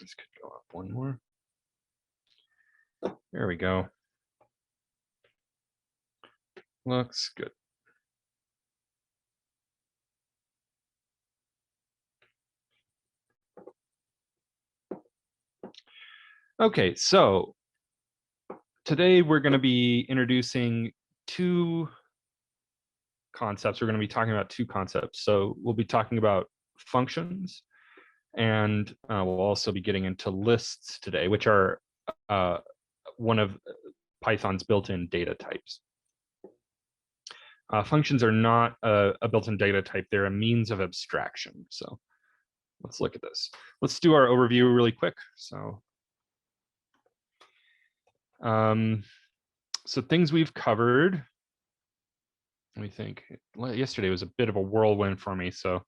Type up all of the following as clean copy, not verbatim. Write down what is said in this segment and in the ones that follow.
This could go up one more. There we go. Looks good. Okay, so today we're going to be introducing two concepts. We're going to be talking about two concepts. So we'll be talking about functions, and we'll also be getting into lists today, which are one of Python's built-in data types. Functions are not a built-in data type. They're a means of abstraction. So let's look at this. Let's do our overview really quick. So things we've covered. Let me think. Yesterday was a bit of a whirlwind for me, so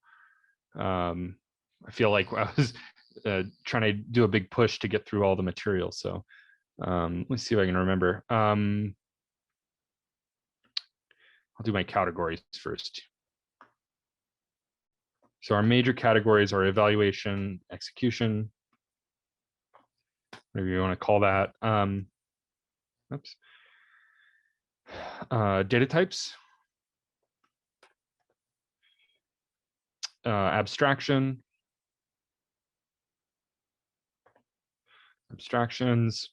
I feel like I was trying to do a big push to get through all the material. So let's see if I can remember. I'll do my categories first. So our major categories are evaluation, execution, whatever you want to call that. Data types, abstraction, abstractions,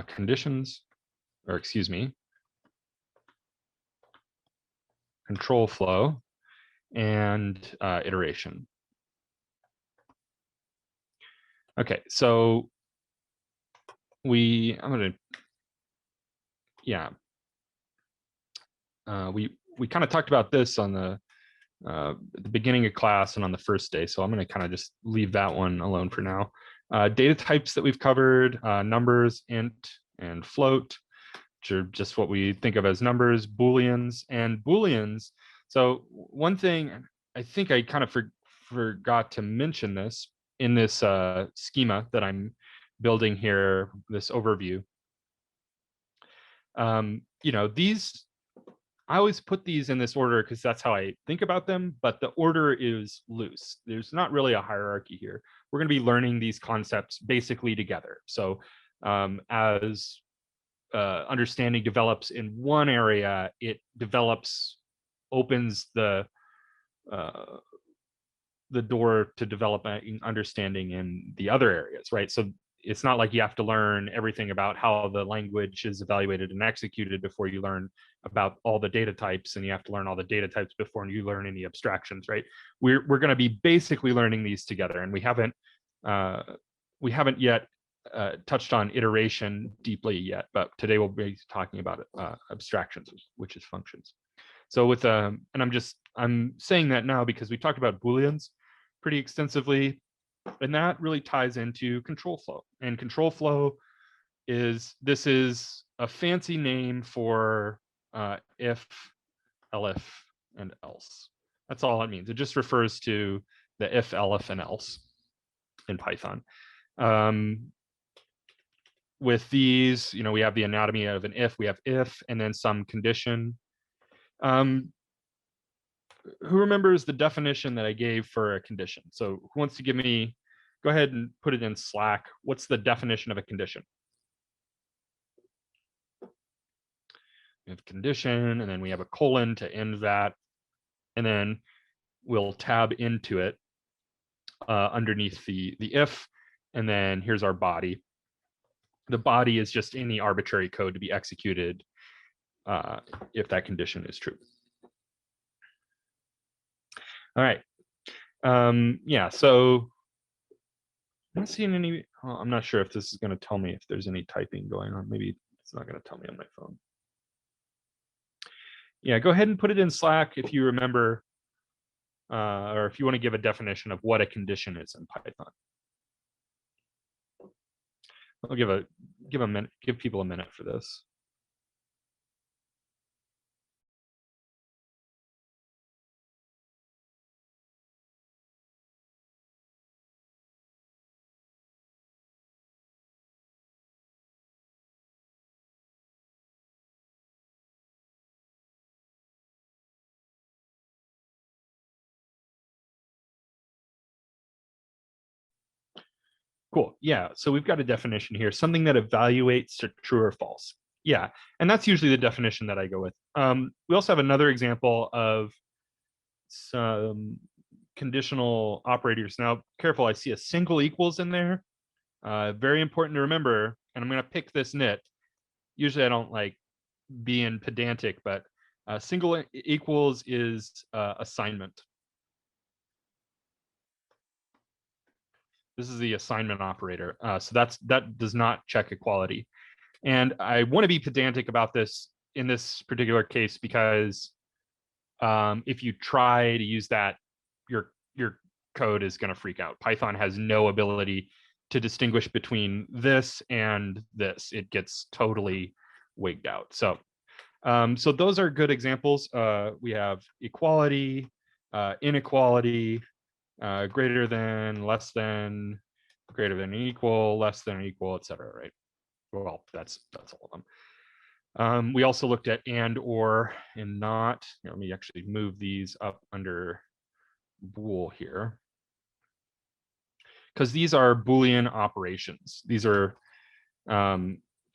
conditions, or excuse me, control flow, and iteration. Okay, so we kind of talked about this on the beginning of class and on the first day, so I'm going to kind of just leave that one alone for now. Data types that we've covered, numbers, int, and float, which are just what we think of as numbers, booleans, and booleans. So one thing I think I kind of forgot to mention this in this schema that I'm building here, this overview. These, I always put these in this order because that's how I think about them, but the order is loose. There's not really a hierarchy here. We're going to be learning these concepts basically together. So as understanding develops in one area, it opens the door to developing understanding in the other areas, right? So it's not like you have to learn everything about how the language is evaluated and executed before you learn about all the data types, and you have to learn all the data types before you learn any abstractions, right? We're going to be basically learning these together, and we haven't yet touched on iteration deeply yet, but today we'll be talking about abstractions, which is functions. So with and I'm saying that now because we talked about booleans pretty extensively, and that really ties into control flow. And control flow is a fancy name for if, elif, and else. That's all it means. It just refers to the if, elif, and else in Python. With these, we have the anatomy of an if. We have if and then some condition. Who remembers the definition that I gave for a condition? So who wants to give me, go ahead and put it in Slack. What's the definition of a condition? We have condition, and then we have a colon to end that. And then we'll tab into it underneath the if, and then here's our body. The body is just any arbitrary code to be executed if that condition is true. All right. Yeah, so I'm not seeing any, I'm not sure if this is going to tell me if there's any typing going on. Maybe it's not going to tell me on my phone. Yeah, go ahead and put it in Slack if you remember, or if you want to give a definition of what a condition is in Python. I'll give people a minute for this. Cool. Yeah. So we've got a definition here, something that evaluates to true or false. Yeah. And that's usually the definition that I go with. We also have another example of some conditional operators. Now, careful, I see a single equals in there. Very important to remember, and I'm going to pick this nit. Usually I don't like being pedantic, but single equals is assignment. This is the assignment operator. So that does not check equality. And I want to be pedantic about this in this particular case because if you try to use that, your code is going to freak out. Python has no ability to distinguish between this and this. It gets totally wigged out. So so those are good examples. We have equality, inequality, greater than, less than, greater than equal, less than equal, etc. Right? Well, that's all of them. We also looked at and, or, and not. Let me actually move these up under bool here, because these are Boolean operations. These are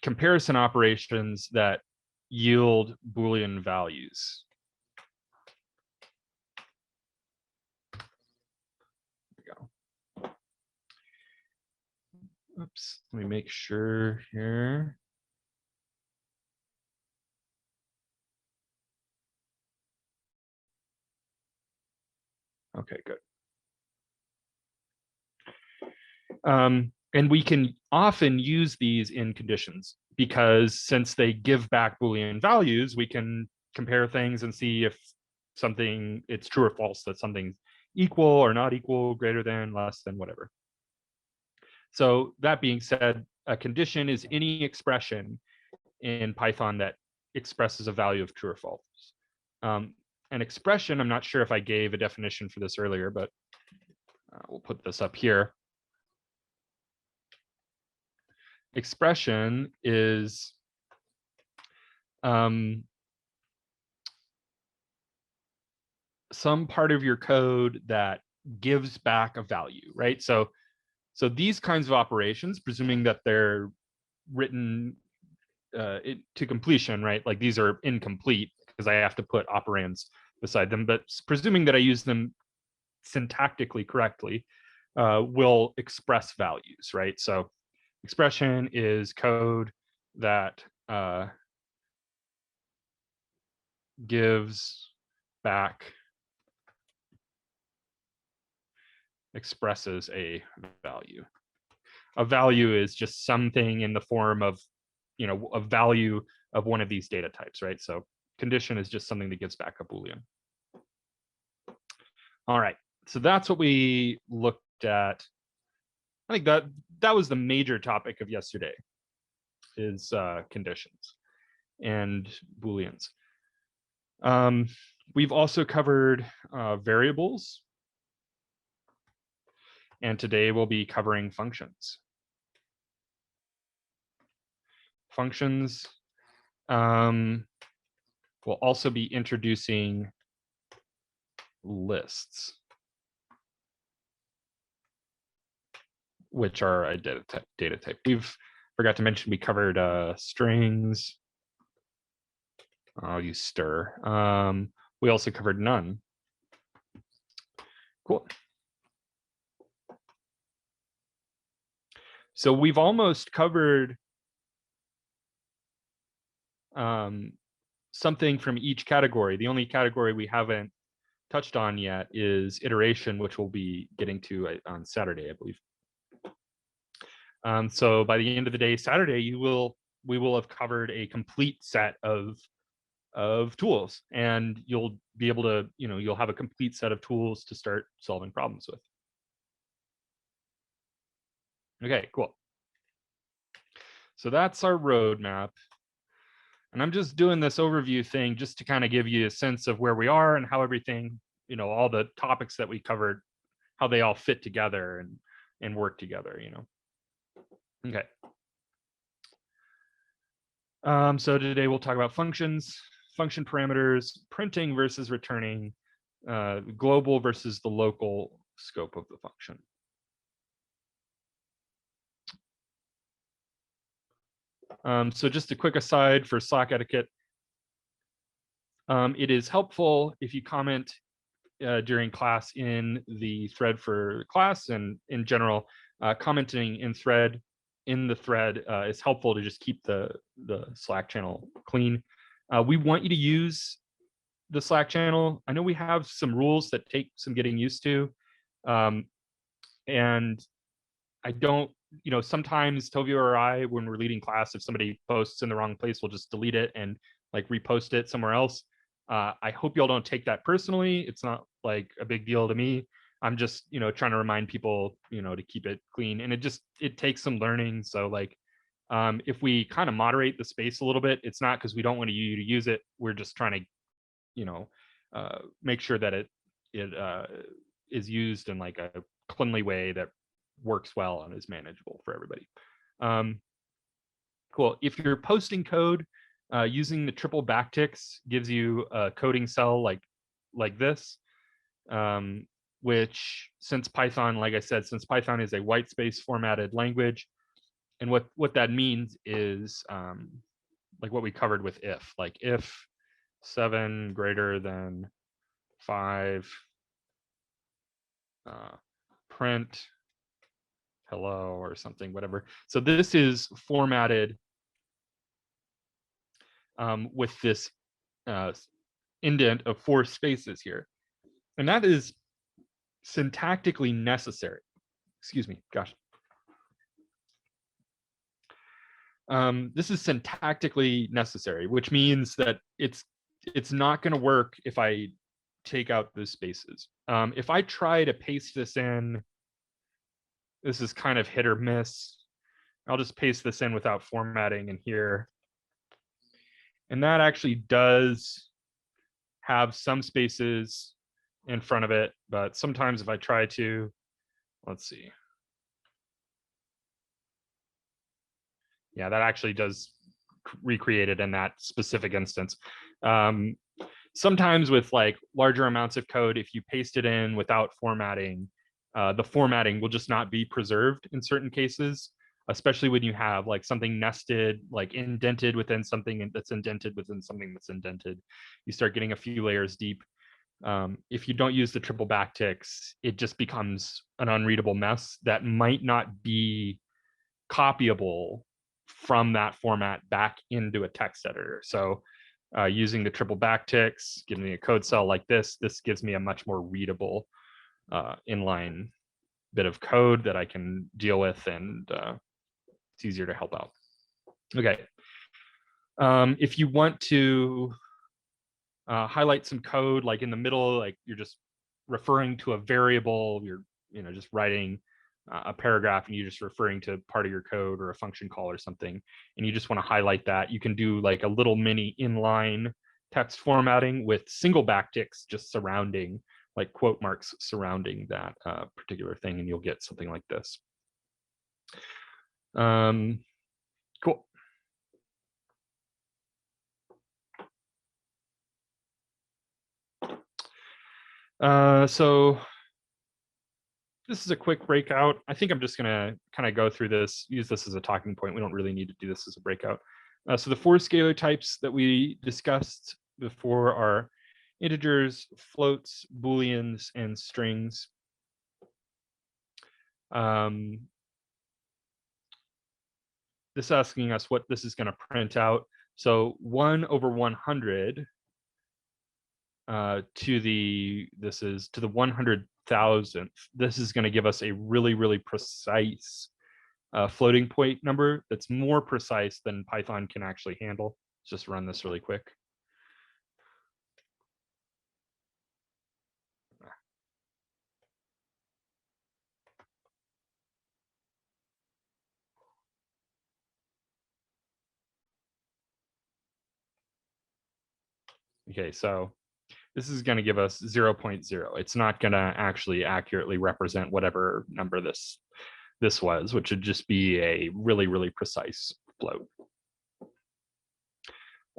comparison operations that yield Boolean values. There we go. Oops, let me make sure here. Okay, good. And we can often use these in conditions because since they give back Boolean values, we can compare things and see if something, it's true or false, that something's equal or not equal, greater than, less than, whatever. So that being said, a condition is any expression in Python that expresses a value of true or false. An expression, I'm not sure if I gave a definition for this earlier, but we'll put this up here. Expression is some part of your code that gives back a value, right? So these kinds of operations, presuming that they're written to completion, right? Like these are incomplete because I have to put operands beside them, but presuming that I use them syntactically correctly, will express values, right? So expression is code that gives back, expresses a value. A value is just something in the form of, a value of one of these data types, right? So condition is just something that gives back a Boolean. All right, so that's what we looked at. I think that was the major topic of yesterday, is conditions and Booleans. We've also covered variables, and today we'll be covering functions. Functions. We'll also be introducing lists, which are a data type. We've forgot to mention we covered strings. I'll use stir. We also covered none. Cool. So we've almost covered something from each category. The only category we haven't touched on yet is iteration, which we'll be getting to on Saturday, I believe. So by the end of the day, Saturday, we will have covered a complete set of tools, and you'll be able to, you'll have a complete set of tools to start solving problems with. Okay, cool. So that's our roadmap. And I'm just doing this overview thing just to kind of give you a sense of where we are and how everything, all the topics that we covered, how they all fit together and work together, Okay. So today we'll talk about functions, function parameters, printing versus returning, global versus the local scope of the function. So just a quick aside for Slack etiquette. It is helpful if you comment during class in the thread for class, and in general, commenting in the thread is helpful to just keep the Slack channel clean. We want you to use the Slack channel. I know we have some rules that take some getting used to. And I don't, sometimes Tovio or I, when we're leading class, if somebody posts in the wrong place, we'll just delete it and like repost it somewhere else. I hope y'all don't take that personally. It's not like a big deal to me. I'm just, trying to remind people, to keep it clean. And it takes some learning. So like, if we kind of moderate the space a little bit, it's not because we don't want you to use it. We're just trying to, make sure that it is used in like a cleanly way that works well and is manageable for everybody. Cool. If you're posting code, using the triple backticks gives you a coding cell like this, which since Python, like I said, since Python is a white space formatted language, and what that means is like what we covered with if, like if 7 greater than 5, print hello or something, whatever. So this is formatted with this indent of 4 spaces here. And that is syntactically necessary. Excuse me, gosh. This is syntactically necessary, which means that it's not going to work if I take out those spaces. If I try to paste this in, this is kind of hit or miss. I'll just paste this in without formatting in here. And that actually does have some spaces in front of it, but sometimes if I try to, let's see. Yeah, that actually does recreate it in that specific instance. Sometimes with like larger amounts of code, if you paste it in without formatting, the formatting will just not be preserved in certain cases, especially when you have like something nested, like indented within something that's indented within something that's indented. You start getting a few layers deep. If you don't use the triple backticks, it just becomes an unreadable mess that might not be copyable from that format back into a text editor. So using the triple backticks, giving me a code cell like this gives me a much more readable inline bit of code that I can deal with, and it's easier to help out. Okay. If you want to highlight some code, like in the middle, like you're just referring to a variable, you're just writing a paragraph and you're just referring to part of your code or a function call or something, and you just want to highlight that, you can do like a little mini inline text formatting with single backticks just surrounding, like quote marks surrounding that particular thing, and you'll get something like this. Cool. So this is a quick breakout. I think I'm just gonna kind of go through this, use this as a talking point. We don't really need to do this as a breakout. So the 4 scalar types that we discussed before are integers, floats, booleans, and strings. This is asking us what this is going to print out. So 1 over 100 to the 100,000th. This is going to give us a really, really precise floating point number that's more precise than Python can actually handle. Let's just run this really quick. Okay, so this is going to give us 0.0. It's not going to actually accurately represent whatever number this was, which would just be a really, really precise float.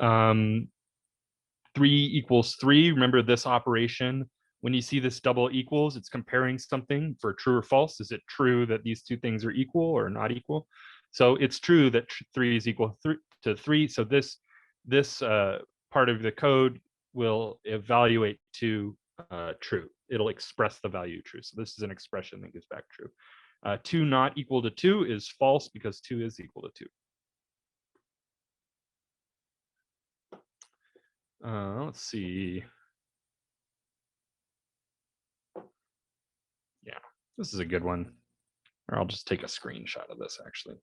3 equals 3. Remember this operation. When you see this double equals, it's comparing something for true or false. Is it true that these two things are equal or not equal? So it's true that 3 is equal to 3. So this part of the code will evaluate to true. It'll express the value true. So this is an expression that gives back true. 2 not equal to 2 is false because 2 is equal to 2. Let's see. Yeah, this is a good one. Or I'll just take a screenshot of this actually.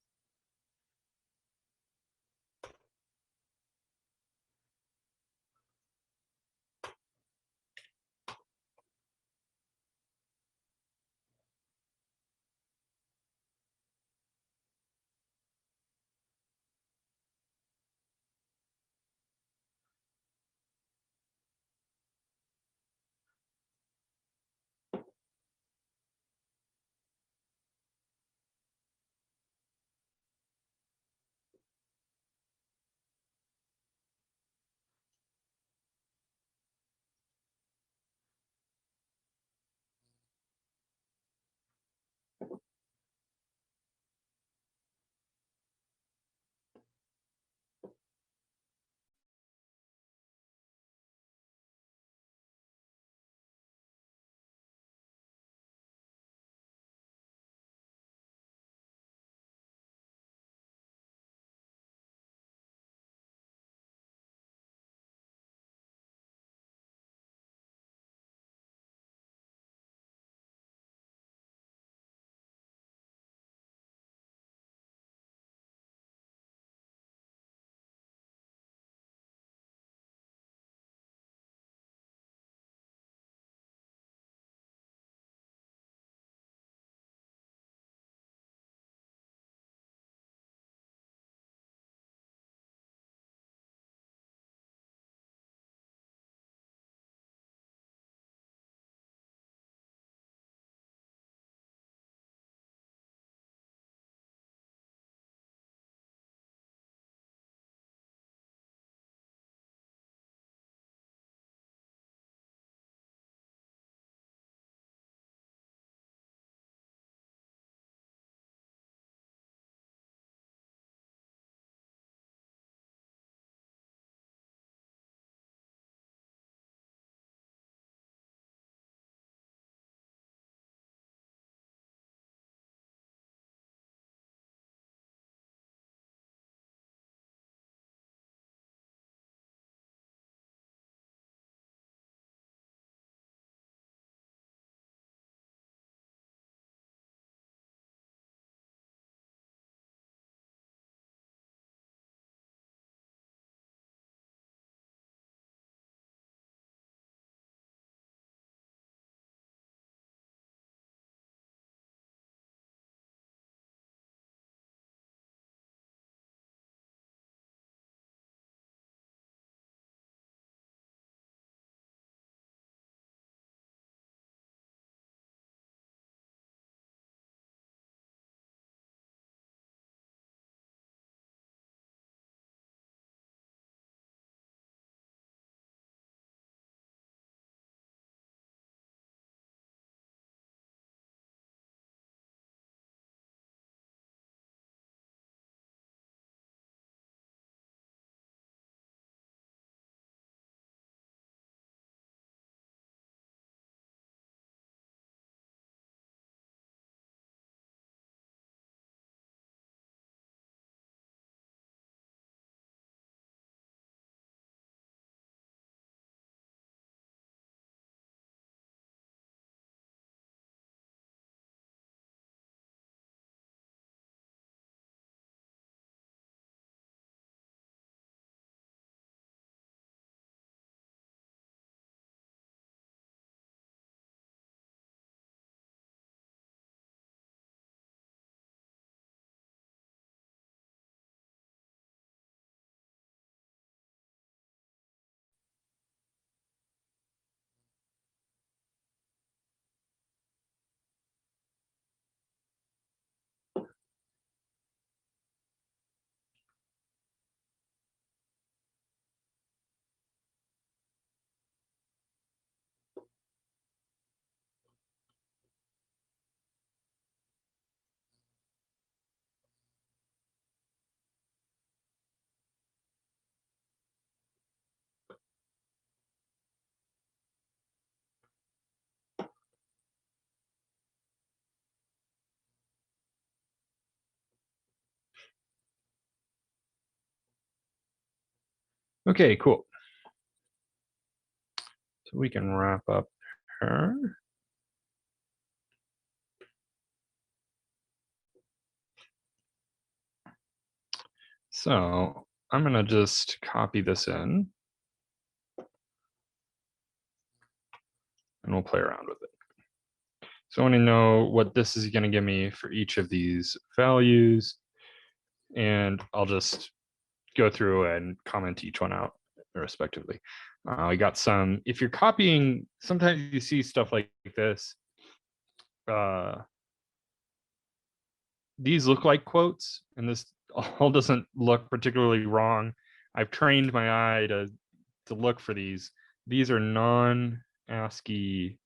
Okay, cool. So we can wrap up here. So I'm going to just copy this in and we'll play around with it. So I want to know what this is going to give me for each of these values. And I'll just go through and comment each one out respectively. We got some, if you're copying, sometimes you see stuff like this. These look like quotes, and this all doesn't look particularly wrong. I've trained my eye to look for these. These are non-ASCII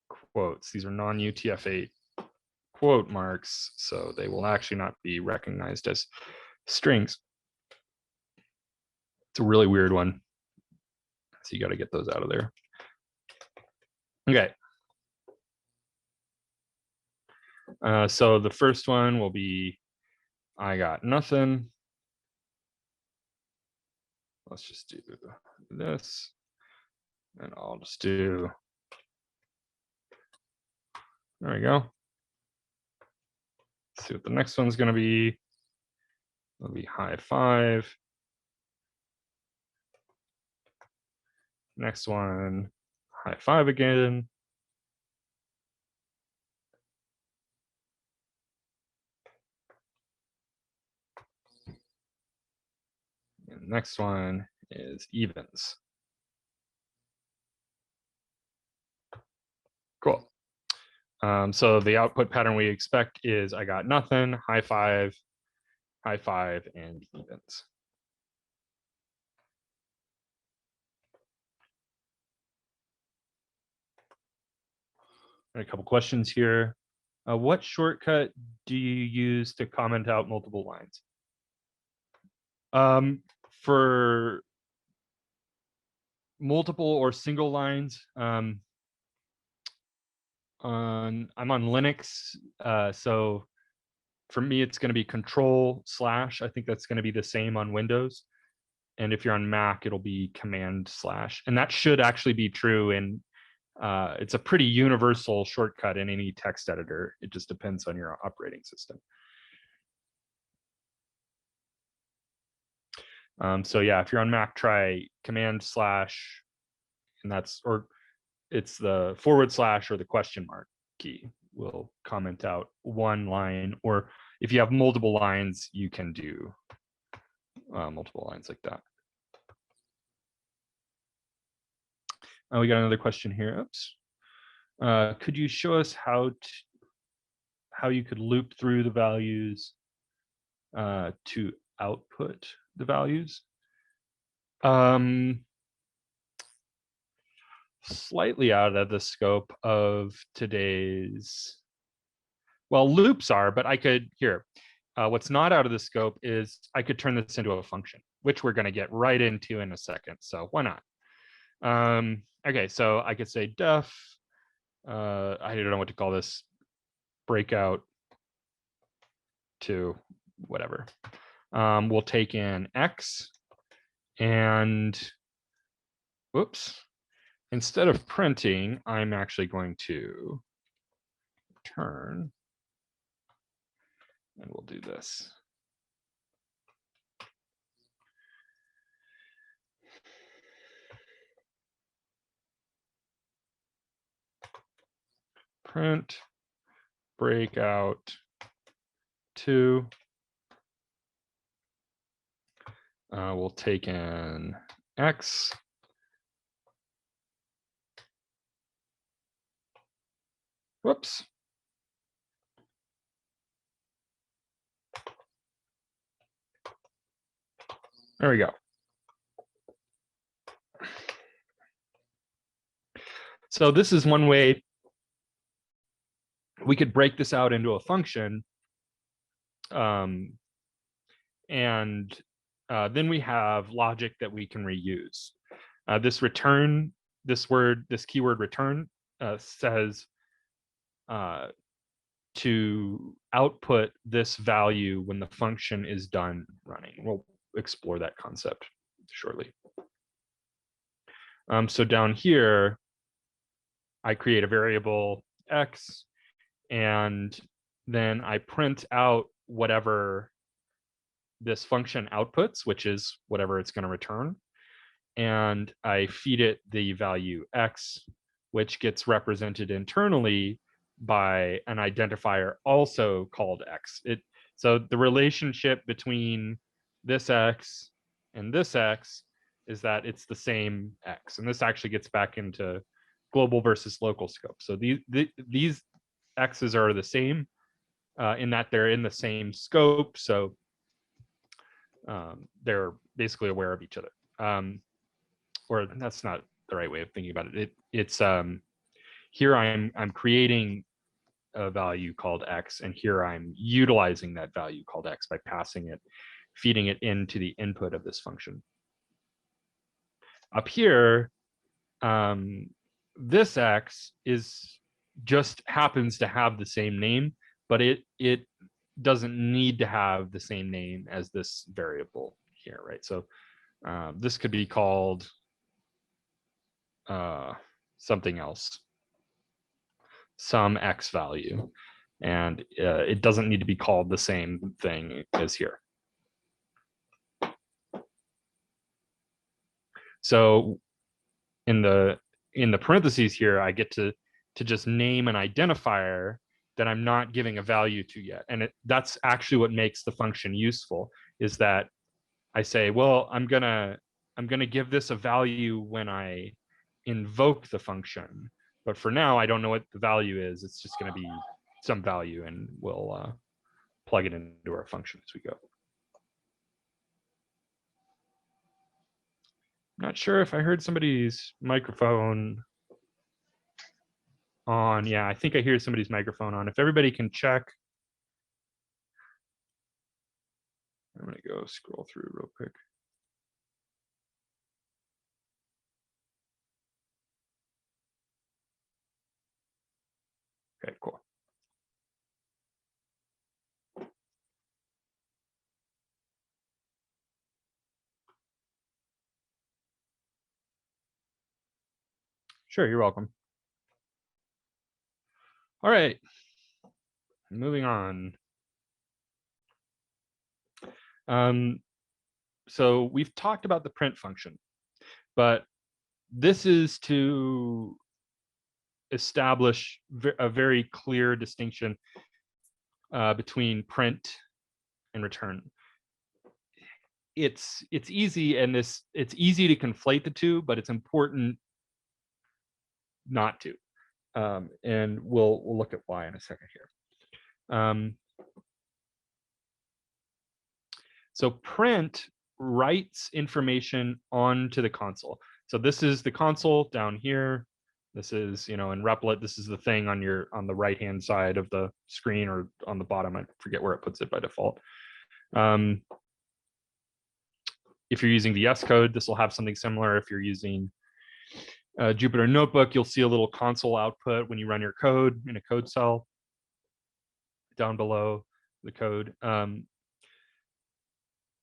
quotes. These are non-UTF-8 quote marks, so they will actually not be recognized as strings. It's a really weird one. So you got to get those out of there. Okay. So the first one will be, I got nothing. Let's just do this. And I'll just do, there we go. Let's see what the next one's going to be. It'll be high five. Next one, high five again. And next one is evens. Cool. So the output pattern we expect is I got nothing, high five, and evens. And a couple questions here. What shortcut do you use to comment out multiple lines? For multiple or single lines, I'm on Linux, so for me it's going to be Control/. I think that's going to be the same on Windows, and if you're on Mac, it'll be Command/. And that should actually be true. And it's a pretty universal shortcut in any text editor. It just depends on your operating system. So yeah, if you're on Mac, try Command/, and that's, or it's the / or the question mark key will comment out one line, or if you have multiple lines, you can do multiple lines like that. We got another question here. Oops. Could you show us how you could loop through the values to output the values? Slightly out of the scope of today's, well, loops are, but I could, here, what's not out of the scope is I could turn this into a function, which we're going to get right into in a second. So why not? Okay, so I could say def, I don't know what to call this, breakout to whatever. We'll take in X, and whoops, instead of printing, I'm actually going to return, and we'll do this. Print breakout 2. We'll take in X. Whoops. There we go. So this is one way we could break this out into a function. And then we have logic that we can reuse. This return, this keyword return says to output this value when the function is done running. We'll explore that concept shortly. So down here, I create a variable x, and then I print out whatever this function outputs, which is whatever it's going to return. And I feed it the value x, which gets represented internally by an identifier also called x. So the relationship between this x and this x is that it's the same x. And this actually gets back into global versus local scope. So these x's are the same in that they're in the same scope. So they're basically aware of each other. Or that's not the right way of thinking about it. It's here I'm creating a value called x, and here I'm utilizing that value called x by passing it, feeding it into the input of this function. Up here, this x is just happens to have the same name, but it doesn't need to have the same name as this variable here, right? So this could be called something else, some x value, and it doesn't need to be called the same thing as here. So in the parentheses here, I get to just name an identifier that I'm not giving a value to yet, and that's actually what makes the function useful. Is that I say, well, I'm gonna give this a value when I invoke the function, but for now I don't know what the value is. It's just going to be some value, and we'll plug it into our function as we go. Not sure if I heard somebody's microphone on. Yeah, I think I hear somebody's microphone on. If everybody can check. I'm going to go scroll through real quick. Okay, cool. Sure, you're welcome. All right, moving on. So we've talked about the print function, but this is to establish a very clear distinction between print and return. It's easy, and it's easy to conflate the two, but it's important not to. And we'll look at why in a second here. So print writes information onto the console. So this is the console down here. This is, in Replit, this is the thing on the right-hand side of the screen, or on the bottom. I forget where it puts it by default. If you're using VS Code, this will have something similar. If you're using Jupyter Notebook, you'll see a little console output when you run your code in a code cell down below the code.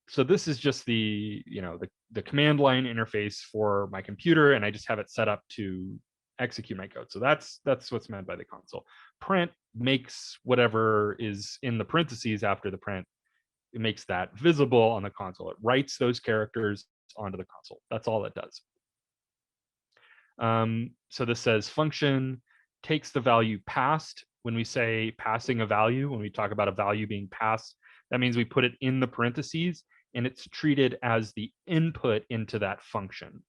So this is just the command line interface for my computer, and I just have it set up to execute my code. So that's what's meant by the console. Print makes whatever is in the parentheses after the print, it makes that visible on the console. It writes those characters onto the console. That's all it does. So this says function takes the value passed. When we say passing a value, when we talk about a value being passed, that means we put it in the parentheses, and it's treated as the input into that function.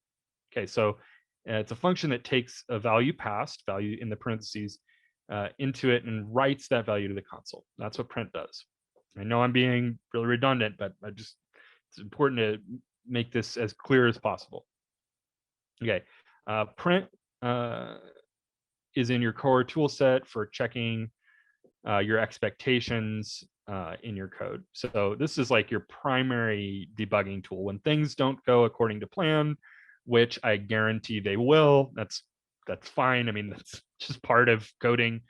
Okay, so it's a function that takes a value passed, value in the parentheses, into it, and writes that value to the console. That's what print does. I know I'm being really redundant, but it's important to make this as clear as possible. Okay, print is in your core tool set for checking your expectations in your code. So this is like your primary debugging tool. When things don't go according to plan, which I guarantee they will, that's fine. I mean, that's just part of coding.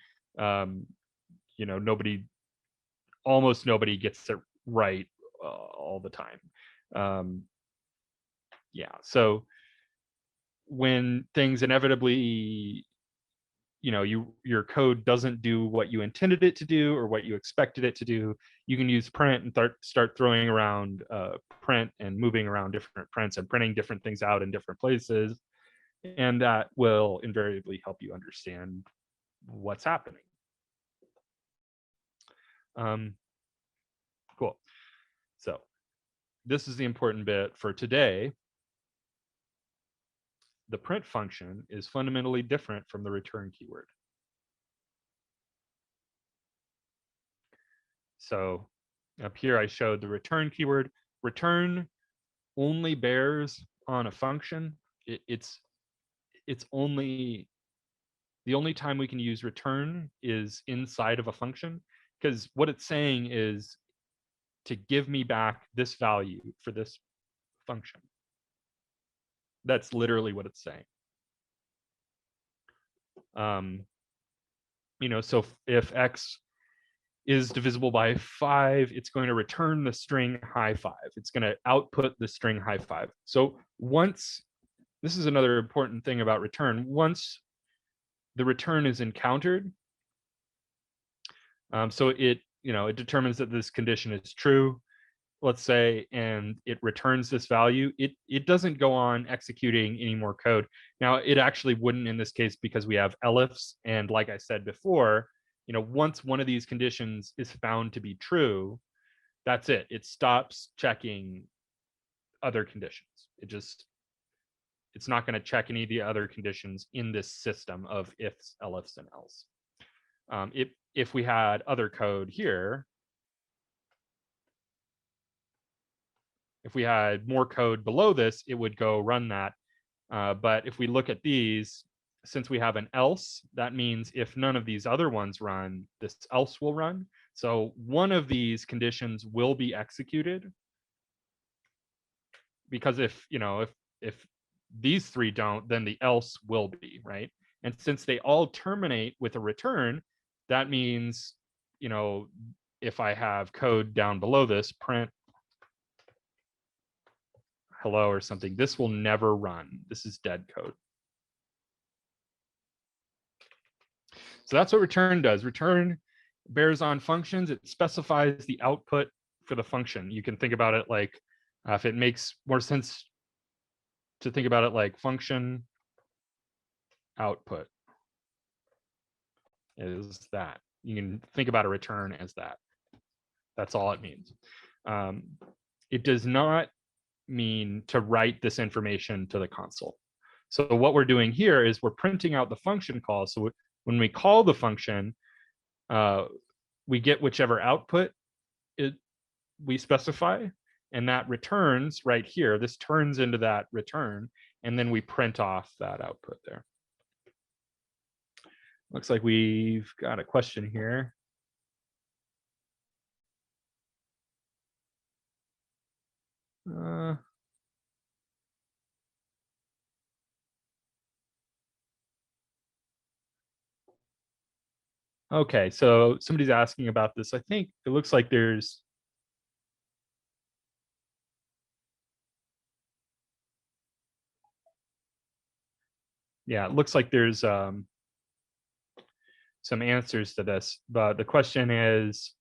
Almost nobody gets it right all the time. Yeah, so when things inevitably, your code doesn't do what you intended it to do or what you expected it to do, you can use print and start throwing around print and moving around different prints and printing different things out in different places. And that will invariably help you understand what's happening. Cool. So this is the important bit for today. The print function is fundamentally different from the return keyword. So up here, I showed the return keyword. Return only bears on a function. It's only, the only time we can use return is inside of a function, because what it's saying is to give me back this value for this function. That's literally what it's saying. So if x is divisible by 5, it's going to return the string high 5. It's going to output the string high 5. So once, this is another important thing about return, once the return is encountered, so it determines that this condition is true, let's say, and it returns this value, it doesn't go on executing any more code. Now, it actually wouldn't in this case because we have elifs, and like I said before, once one of these conditions is found to be true, that's it. It stops checking other conditions. It's not going to check any of the other conditions in this system of ifs, elifs, and else. If we had other code here, if we had more code below this, it would go run that. But if we look at these, since we have an else, that means if none of these other ones run, this else will run. So one of these conditions will be executed, because if these three don't, then the else will be, right? And since they all terminate with a return, that means, if I have code down below this, print hello or something, this will never run. This is dead code. So that's what return does. Return bears on functions. It specifies the output for the function. You can think about it like, if it makes more sense to think about it like function output is that. You can think about a return as that. That's all it means. It does not mean to write this information to the console. So what we're doing here is we're printing out the function call. So when we call the function, we get whichever output we specify, and that returns right here. This turns into that return, and then we print off that output there. Looks like we've got a question here. Okay, so somebody's asking about this. I think it looks like there's it looks like there's some answers to this, but the question is,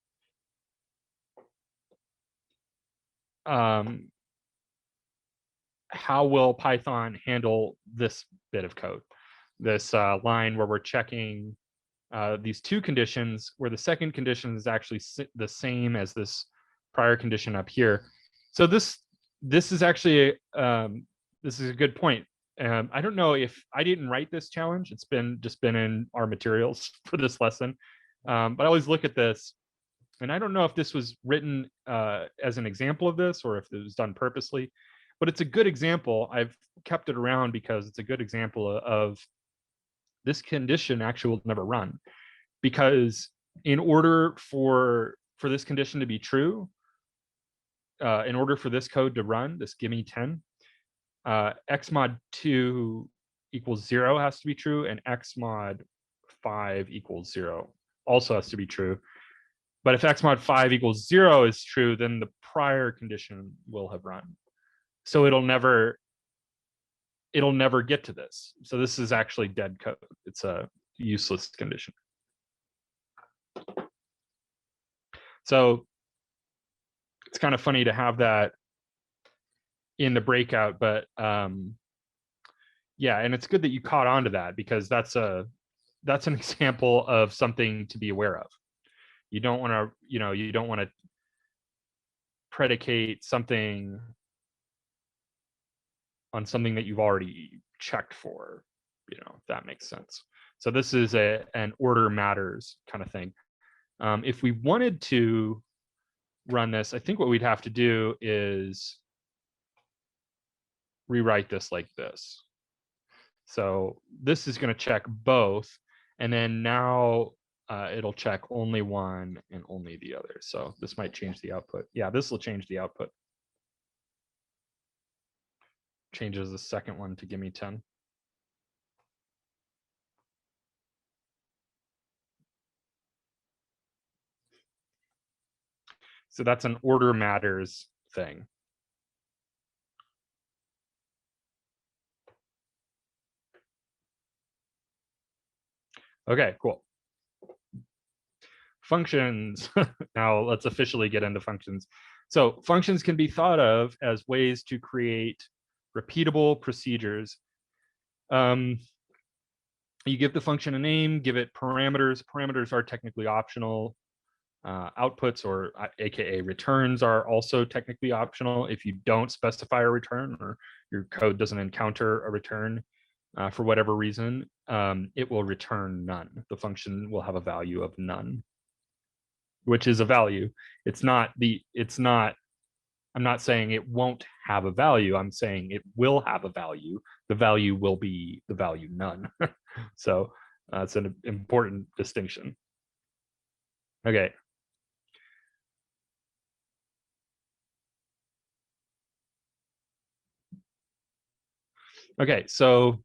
how will Python handle this bit of code? This line where we're checking these two conditions, where the second condition is actually the same as this prior condition up here. So this is actually this is a good point. I don't know if I didn't write this challenge. It's just been in our materials for this lesson. But I always look at this, and I don't know if this was written as an example of this or if it was done purposely, but it's a good example. I've kept it around because it's a good example of this condition actually will never run, because in order for this condition to be true, in order for this code to run, this gimme 10, x mod 2 equals 0 has to be true, and x mod 5 equals 0 also has to be true. But if x mod 5 equals 0 is true, then the prior condition will have run. So it'll never it'll never get to this. So this is actually dead code. It's a useless condition. So it's kind of funny to have that in the breakout, but yeah, and it's good that you caught on to that, because that's an example of something to be aware of. You don't want to, you don't want to predicate something on something that you've already checked for, if that makes sense. So this is an order matters kind of thing. If we wanted to run this, I think what we'd have to do is rewrite this like this. So this is going to check both, and then now it'll check only one and only the other. So this might change the output. Yeah, this will change the output. Changes the second one to give me 10. So that's an order matters thing. Okay, cool. Functions. Now let's officially get into functions. So functions can be thought of as ways to create repeatable procedures. You give the function a name, give it parameters. Parameters are technically optional. Outputs, or AKA returns, are also technically optional. If you don't specify a return, or your code doesn't encounter a return for whatever reason, it will return none. The function will have a value of none, which is a value. I'm not saying it won't have a value. I'm saying it will have a value. The value will be the value none. So it's an important distinction. Okay. Okay, so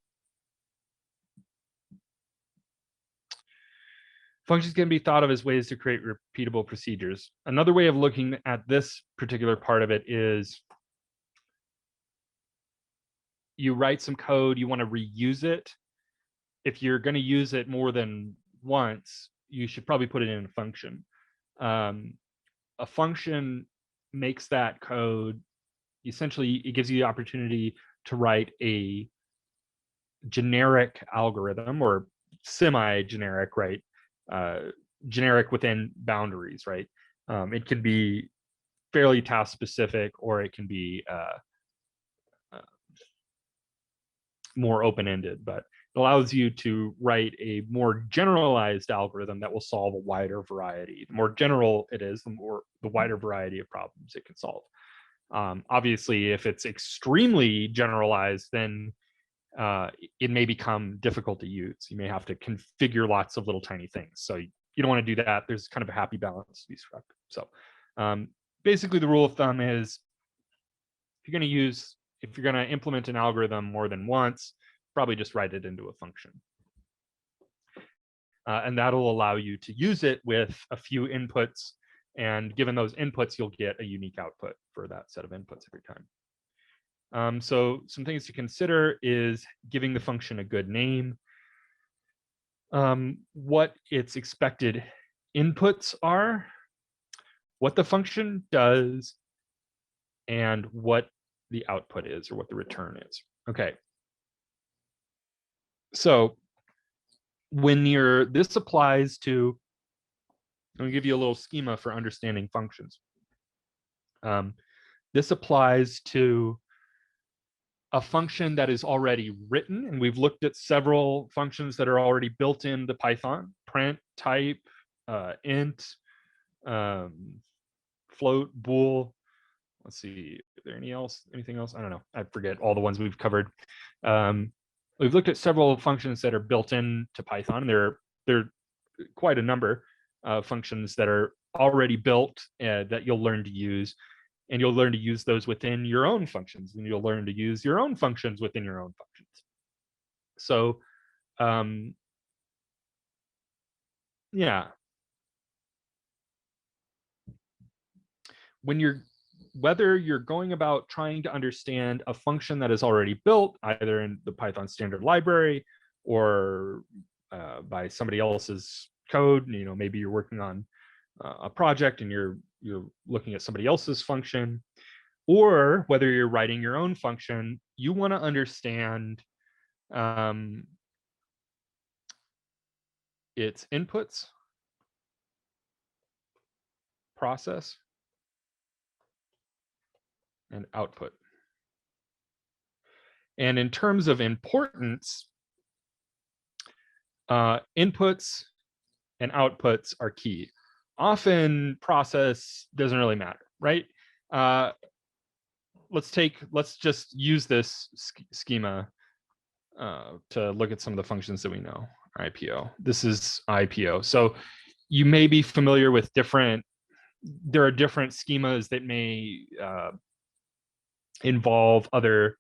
functions can be thought of as ways to create repeatable procedures. Another way of looking at this particular part of it is you write some code, you want to reuse it. If you're going to use it more than once, you should probably put it in a function. A function makes that code, essentially, it gives you the opportunity to write a generic algorithm, or semi-generic, right? Generic within boundaries, right? It can be fairly task specific, or it can be more open-ended, but it allows you to write a more generalized algorithm that will solve a wider variety. The more general it is, the wider variety of problems it can solve. Obviously, if it's extremely generalized, then it may become difficult to use. You may have to configure lots of little tiny things. So you don't want to do that. There's kind of a happy balance to be struck. So basically, the rule of thumb is if you're going to implement an algorithm more than once, probably just write it into a function. And that'll allow you to use it with a few inputs. And given those inputs, you'll get a unique output for that set of inputs every time. So some things to consider is giving the function a good name, what its expected inputs are, what the function does, and what the output is, or what the return is. Okay. So when this applies to, I'm going to give you a little schema for understanding functions. This applies to a function that is already written, and we've looked at several functions that are already built into Python: print, type, int, float, bool. Let's see, is there anything else? I don't know. I forget all the ones we've covered. We've looked at several functions that are built into Python. There are quite a number of functions that are already built that you'll learn to use. And you'll learn to use those within your own functions, and you'll learn to use your own functions within your own functions. So, yeah. When you're whether you're going about trying to understand a function that is already built, either in the Python standard library or by somebody else's code. Maybe you're working on a project and you're looking at somebody else's function, or whether you're writing your own function, you want to understand its inputs, process, and output. And in terms of importance, inputs and outputs are key. Often process doesn't really matter, right? Let's just use this schema to look at some of the functions that we know. IPO. This is IPO. So you may be familiar with there are different schemas that may involve other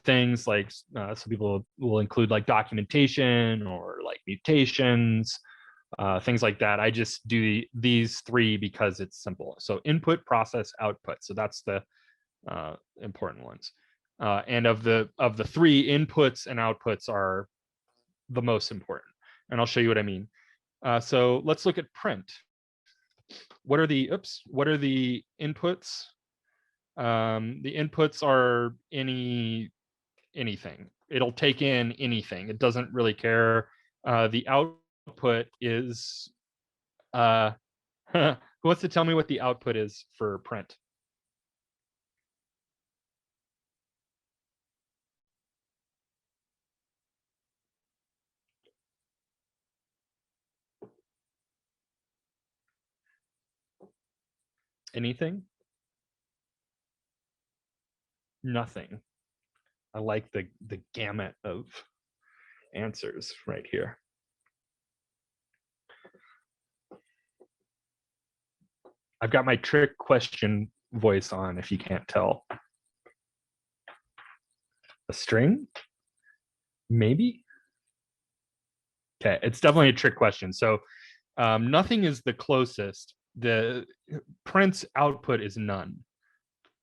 things, like some people will include like documentation or like mutations, things like that. I just do these three because it's simple. So input, process, output. So that's the important ones. And of the three, inputs and outputs are the most important. And I'll show you what I mean. So let's look at print. What are the inputs? The inputs are anything. It'll take in anything. It doesn't really care. The output is who wants to tell me what the output is for print? Anything? Nothing. I like the gamut of answers right here. I've got my trick question voice on, if you can't tell. A string? Maybe? Okay, it's definitely a trick question. So nothing is the closest. The print's output is none.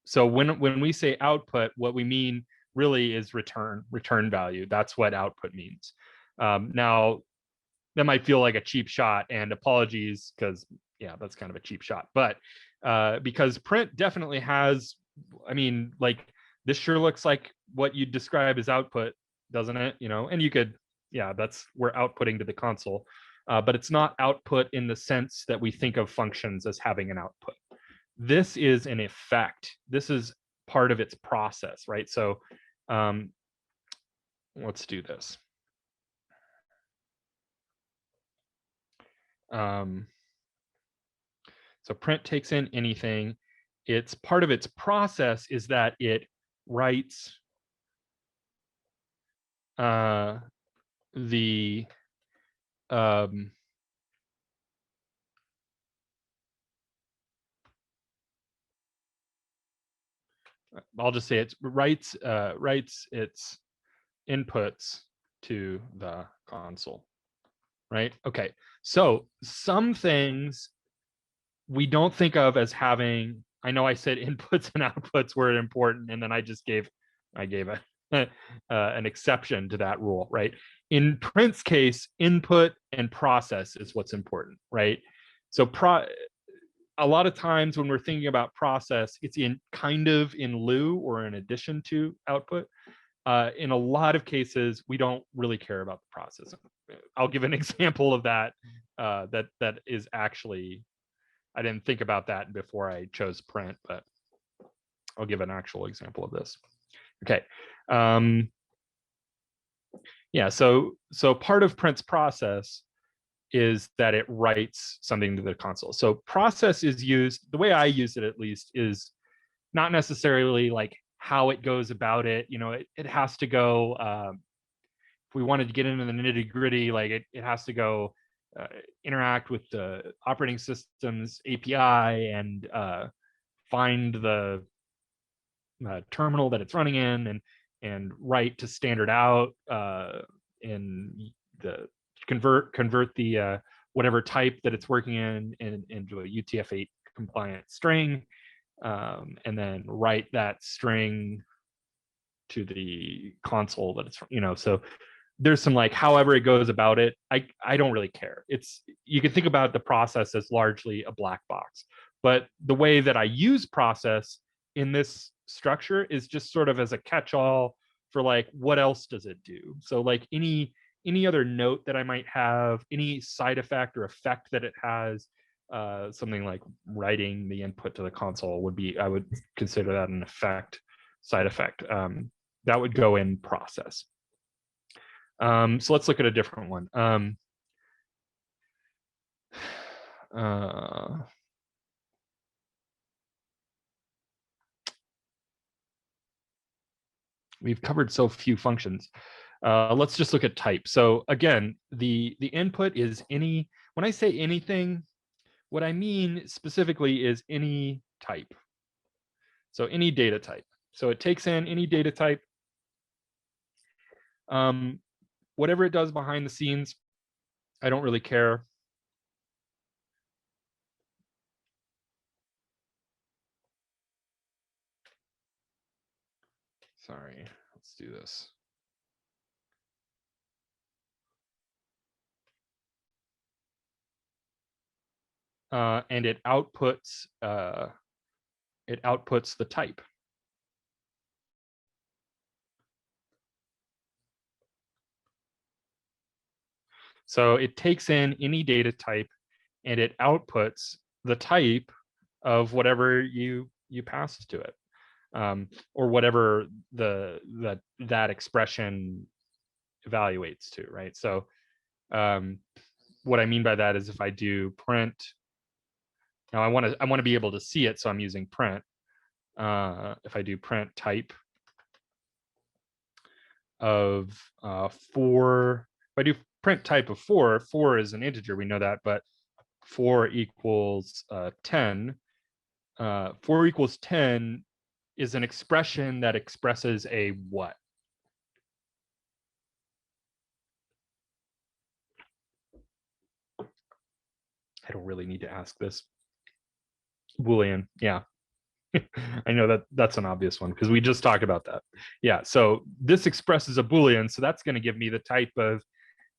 So when we say output, what we mean really is return value. That's what output means. Now, that might feel like a cheap shot, and apologies, because yeah, that's kind of a cheap shot. But because print definitely has, I mean, like this sure looks like what you'd describe as output, doesn't it? And you could, yeah, we're outputting to the console. But it's not output in the sense that we think of functions as having an output. This is an effect. This is part of its process, right? So let's do this. So print takes in anything. It's part of its process is that it writes the I'll just say it writes its inputs to the console, right? Okay, so some things we don't think of as having, I know I said inputs and outputs were important, and then I gave an exception to that rule, right? In print's case, input and process is what's important, right? So a lot of times when we're thinking about process, it's kind of in lieu or in addition to output. In a lot of cases, we don't really care about the process. I'll give an example of that. That is actually, I didn't think about that before I chose print, but I'll give an actual example of this. Okay. Yeah, so part of print's process is that it writes something to the console. So process is used, the way I use it at least, is not necessarily like how it goes about it. It has to go, if we wanted to get into the nitty gritty, like it has to go interact with the operating system's API and find the terminal that it's running in and write to standard out in the convert the whatever type that it's working in into a UTF-8 compliant string, and then write that string to the console that it's, so there's some like, however it goes about it, I don't really care. You can think about the process as largely a black box, but the way that I use process in this structure is just sort of as a catch-all for like, what else does it do? So like any other note that I might have, any side effect or effect that it has, something like writing the input to the console I would consider that an effect, side effect. That would go in process. So let's look at a different one. We've covered so few functions. Let's just look at type. So again, the input is any. When I say anything, what I mean specifically is any type. So any data type. So it takes in any data type. Whatever it does behind the scenes, I don't really care. Sorry, let's do this. And it outputs the type. So it takes in any data type and it outputs the type of whatever you pass to it, or whatever that expression evaluates to, right? So what I mean by that is if I do print, now I want to be able to see it, so I'm using print. If I do print type of 4, if I do print type of 4 is an integer, we know that, but 4 equals 10. 4 equals 10 is an expression that expresses a what? I don't really need to ask this. Boolean, yeah. I know that's an obvious one because we just talked about that. Yeah, so this expresses a Boolean, so that's going to give me the type of,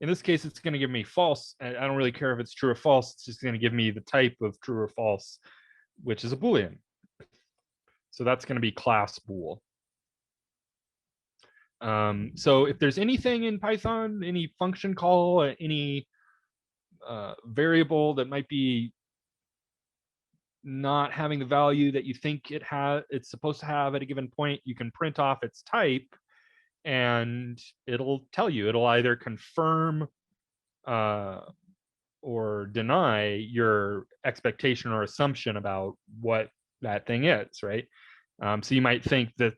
in this case, it's going to give me false. I don't really care if it's true or false. It's just going to give me the type of true or false, which is a Boolean. So that's going to be class bool. So if there's anything in Python, any function call, any variable that might be not having the value that you think it's supposed to have at a given point, you can print off its type and it'll tell you. It'll either confirm or deny your expectation or assumption about what that thing is, right? So you might think that,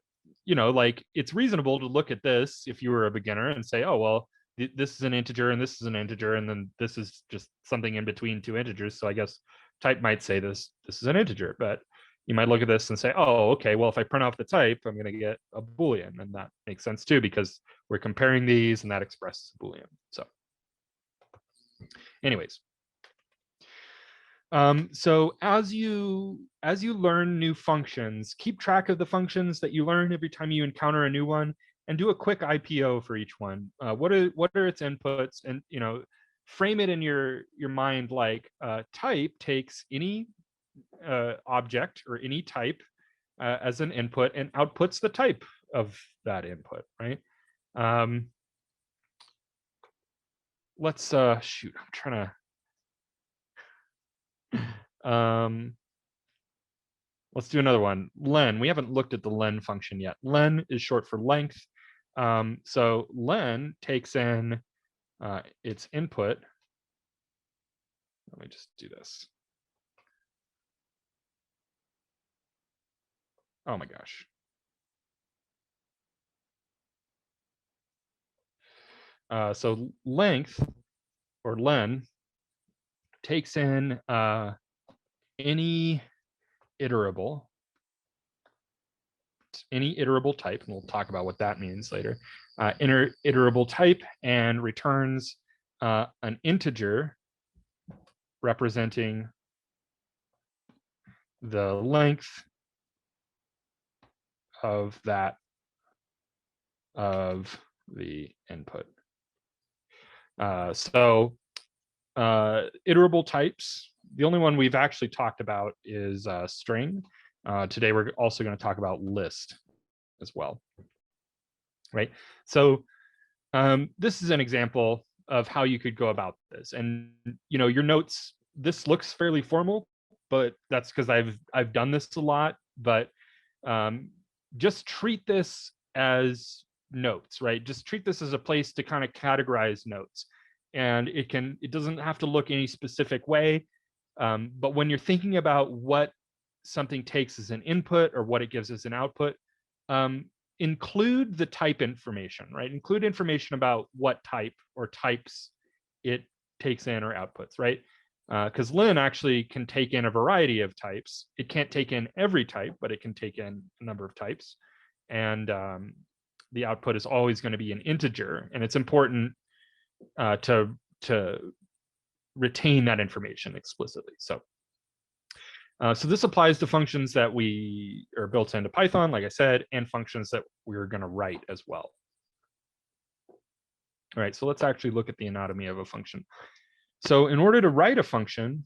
like it's reasonable to look at this if you were a beginner and say, oh, well, this is an integer and this is an integer, and then this is just something in between two integers. So I guess type might say this is an integer, but you might look at this and say, oh, okay, well, if I print off the type, I'm going to get a Boolean, and that makes sense too because we're comparing these and that expresses a Boolean. So anyways, so as you learn new functions, keep track of the functions that you learn every time you encounter a new one, and do a quick IPO for each one. What are its inputs, and frame it in your mind like type takes any object or any type as an input and outputs the type of that input, right? Let's shoot, I'm trying to let's do another one. Len, we haven't looked at the len function yet. Len is short for length. So len takes in its input. Let me just do this. Oh my gosh. So length, or len, takes in any iterable type, and we'll talk about what that means later. Iterable type, and returns an integer representing the length of that of the input. Iterable types. The only one we've actually talked about is string. Today we're also going to talk about list as well, right? So this is an example of how you could go about this. And your notes, this looks fairly formal, but that's because I've done this a lot. But just treat this as notes, right? Just treat this as a place to kind of categorize notes. And it doesn't have to look any specific way. But when you're thinking about what something takes as an input or what it gives as an output, include the type information, right? Include information about what type or types it takes in or outputs, right? Because Len actually can take in a variety of types. It can't take in every type, but it can take in a number of types. And the output is always going to be an integer. And it's important to retain that information explicitly. So this applies to functions that we are built into Python, like I said, and functions that we're going to write as well. All right, so let's actually look at the anatomy of a function. So in order to write a function,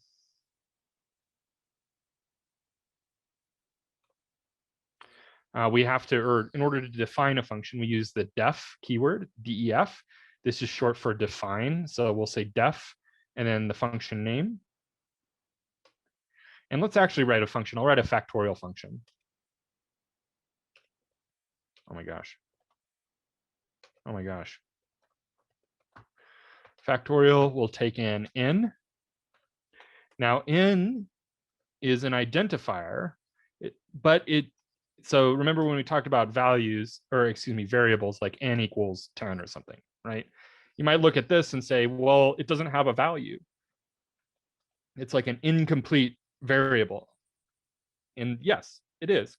we have to, or in order to define a function, we use the def keyword, def. This is short for define. So we'll say def and then the function name. And let's actually write a function. I'll write a factorial function. Oh my gosh. Oh my gosh. Factorial will take in n. Now n is an identifier, so remember when we talked about values, or excuse me, variables like n equals 10 or something, right? You might look at this and say, well, it doesn't have a value. It's like an incomplete variable. And yes, it is.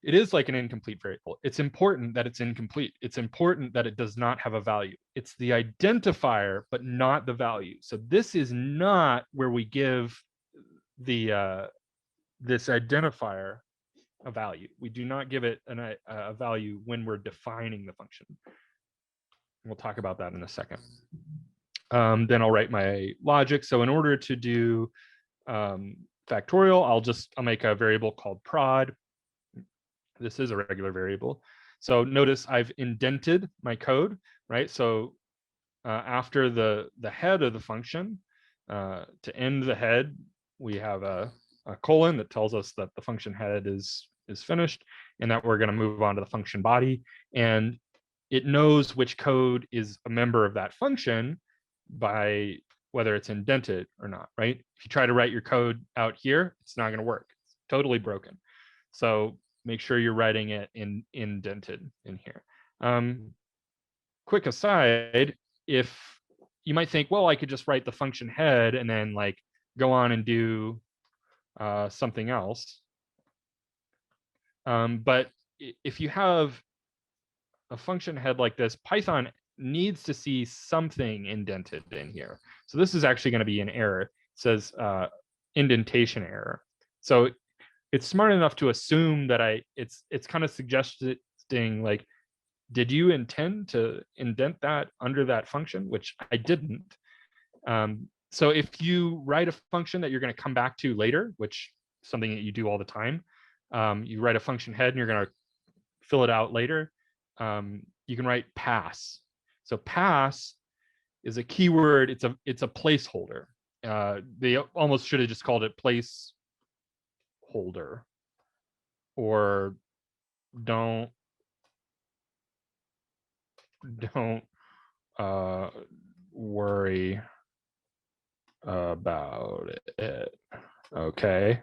It is like an incomplete variable. It's important that it's incomplete. It's important that it does not have a value. It's the identifier, but not the value. So this is not where we give the this identifier a value. We do not give it a value when we're defining the function. We'll talk about that in a second. Then I'll write my logic. So in order to do factorial, I'll make a variable called prod. This is a regular variable. So notice I've indented my code, right? So after the head of the function, to end the head, we have a colon that tells us that the function head is finished and that we're going to move on to the function body. And it knows which code is a member of that function by whether it's indented or not, right? If you try to write your code out here, it's not going to work. It's totally broken. So make sure you're writing it indented in here. Quick aside, if you might think, well, I could just write the function head and then like go on and do something else. But if you have a function head like this, Python needs to see something indented in here. So this is actually going to be an error. It says indentation error. So it's smart enough to assume that it's kind of suggesting like, did you intend to indent that under that function, which I didn't. So if you write a function that you're going to come back to later, which is something that you do all the time, you write a function head and you're going to fill it out later, you can write pass. So pass is a keyword. It's a placeholder. They almost should have just called it placeholder, or don't worry about it. Okay.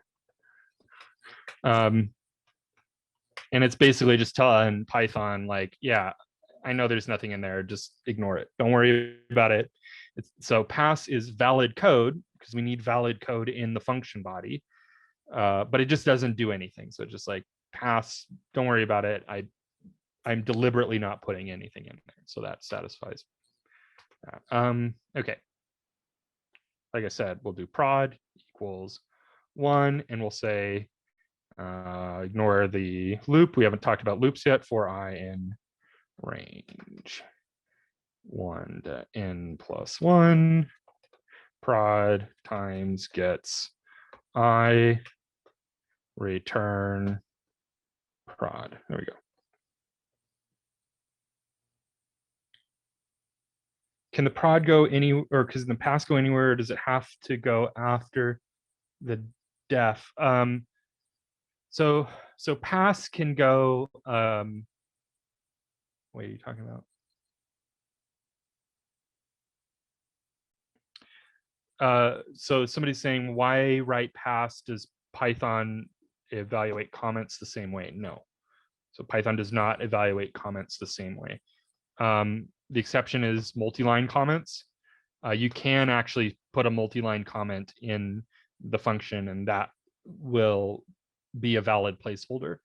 And it's basically just telling Python like, yeah, I know there's nothing in there, just ignore it. Don't worry about it. So pass is valid code because we need valid code in the function body, but it just doesn't do anything. So just like pass, don't worry about it. I'm deliberately not putting anything in there. So that satisfies that. Okay. Like I said, we'll do prod equals 1, and we'll say, ignore the loop. We haven't talked about loops yet. For I in range 1 to n plus 1, prod times gets I, return prod. There we go. Can the prod go any, or can the pass go anywhere? Or does it have to go after the def? So pass can go. What are you talking about? So somebody's saying, why write pass? Does Python evaluate comments the same way? No. So Python does not evaluate comments the same way. The exception is multi-line comments. You can actually put a multi-line comment in the function, and that will be a valid placeholder.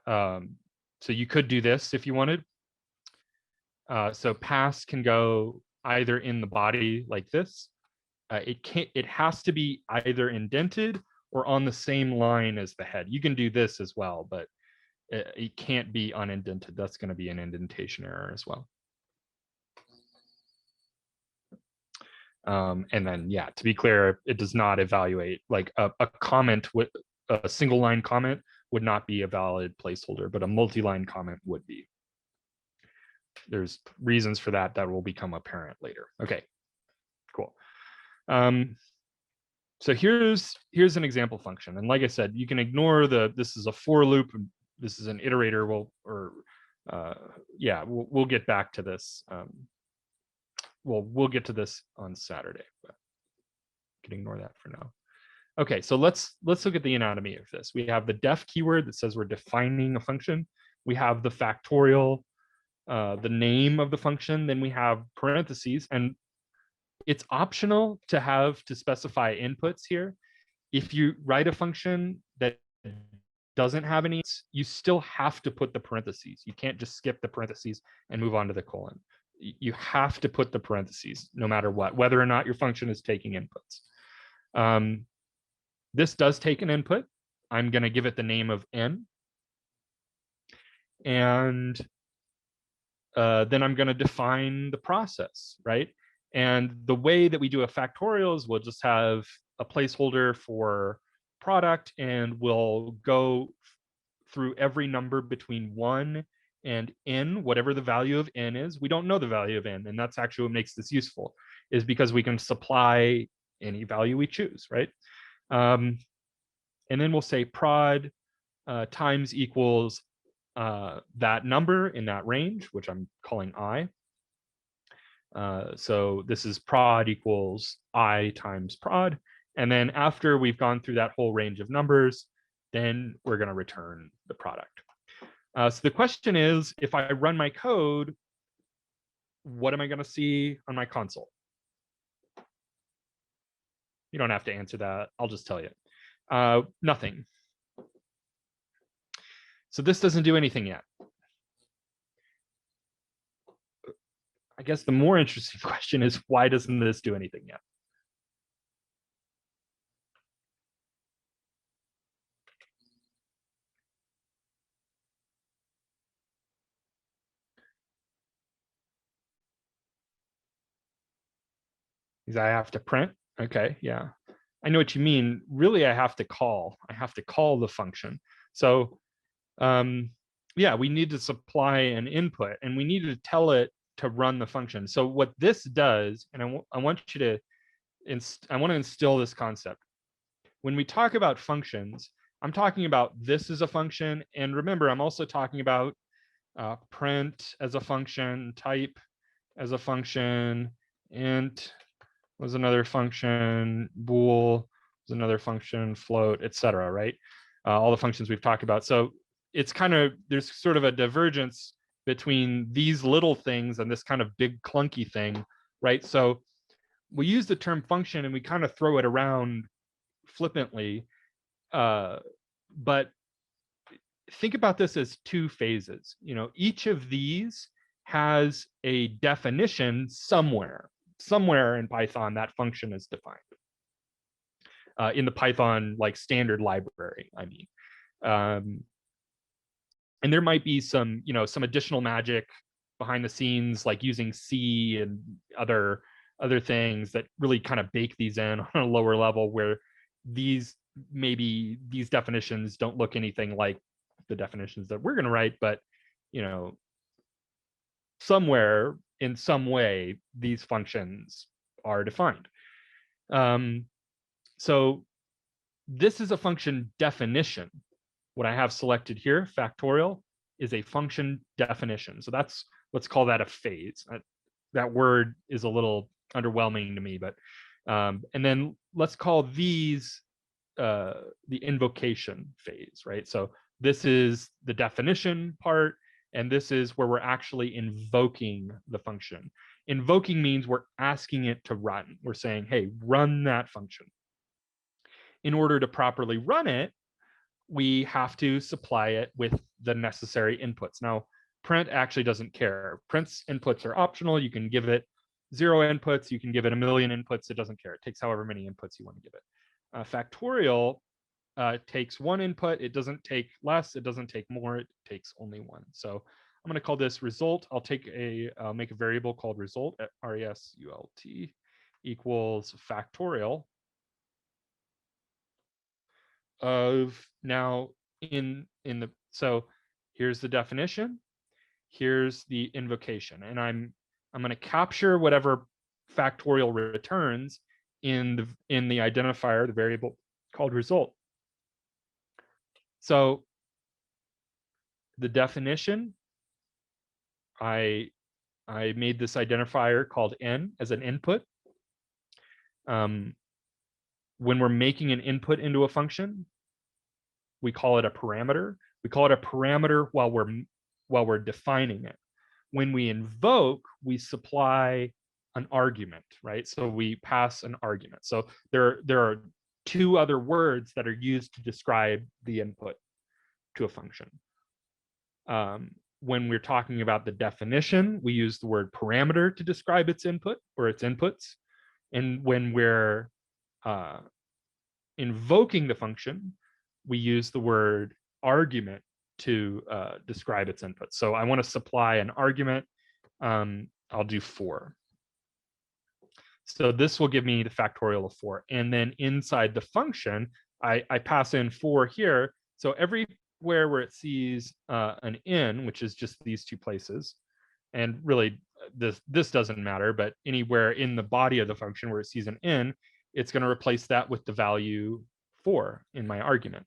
So you could do this if you wanted. So pass can go either in the body like this. It has to be either indented or on the same line as the head. You can do this as well, but it can't be unindented. That's going to be an indentation error as well. And then, yeah, to be clear, it does not evaluate, like a comment with a single line comment would not be a valid placeholder, but a multi-line comment would be. There's reasons for that that will become apparent later. Okay, cool. So here's an example function. And like I said, you can ignore this is a for loop. This is an iterator. We'll get back to this. We'll get to this on Saturday, but you can ignore that for now. Okay, so let's look at the anatomy of this. We have the def keyword that says we're defining a function. We have the factorial, the name of the function. Then we have parentheses, and it's optional to specify inputs here. If you write a function that doesn't have any, you still have to put the parentheses. You can't just skip the parentheses and move on to the colon. You have to put the parentheses no matter what, whether or not your function is taking inputs. This does take an input. I'm going to give it the name of n. And then I'm going to define the process, right? And the way that we do a factorial is we'll just have a placeholder for product, and we'll go through every number between 1 and n, whatever the value of n is. We don't know the value of n, and that's actually what makes this useful, is because we can supply any value we choose, right? And then we'll say prod times equals that number in that range, which I'm calling I. So this is prod equals I times prod. And then after we've gone through that whole range of numbers, then we're going to return the product. So the question is, if I run my code, what am I going to see on my console? You don't have to answer that. I'll just tell you. Nothing. So this doesn't do anything yet. I guess the more interesting question is, why doesn't this do anything yet? Because I have to print. Okay, yeah. I know what you mean. Really, I have to call the function. So yeah, we need to supply an input, and we need to tell it to run the function. So what this does, and I want you to, I want to instill this concept. When we talk about functions, I'm talking about this as a function. And remember, I'm also talking about print as a function, type as a function, int was another function, bool was another function, float, etc. Right? All the functions we've talked about. So it's kind of, there's sort of a divergence between these little things and this kind of big clunky thing, right? So we use the term function and we kind of throw it around flippantly, but think about this as two phases. You know, each of these has a definition somewhere in Python that function is defined. in the Python like standard library, I mean. And there might be some, some additional magic behind the scenes, like using C and other things that really kind of bake these in on a lower level, where these definitions don't look anything like the definitions that we're going to write, but somewhere in some way these functions are defined. So this is a function definition. What I have selected here, factorial, is a function definition. So let's call that a phase. That word is a little underwhelming to me, but and then let's call these the invocation phase, right? So this is the definition part, and this is where we're actually invoking the function. Invoking means we're asking it to run. We're saying, hey, run that function. In order to properly run it, we have to supply it with the necessary inputs. Now, print actually doesn't care. Print's inputs are optional. You can give it 0 inputs. You can give it 1,000,000 inputs. It doesn't care. It takes however many inputs you want to give it. Factorial takes 1 input. It doesn't take less. It doesn't take more. It takes only 1. So I'm going to call this result. I'll make a variable called result at result equals factorial of now so here's the definition, here's the invocation, and I'm going to capture whatever factorial returns in the identifier, the variable called result. So the definition, I made this identifier called n as an input. When we're making an input into a function, we call it a parameter. We call it a parameter while we're defining it. When we invoke, we supply an argument, right? So we pass an argument. So there are 2 other words that are used to describe the input to a function. When we're talking about the definition, we use the word parameter to describe its input or its inputs. And when we're invoking the function, we use the word argument to describe its input. So I want to supply an argument. I'll do 4. So this will give me the factorial of 4. And then inside the function, I pass in 4 here. So everywhere where it sees an n, which is just these 2 places, and really this doesn't matter, but anywhere in the body of the function where it sees an n, it's going to replace that with the value 4 in my argument.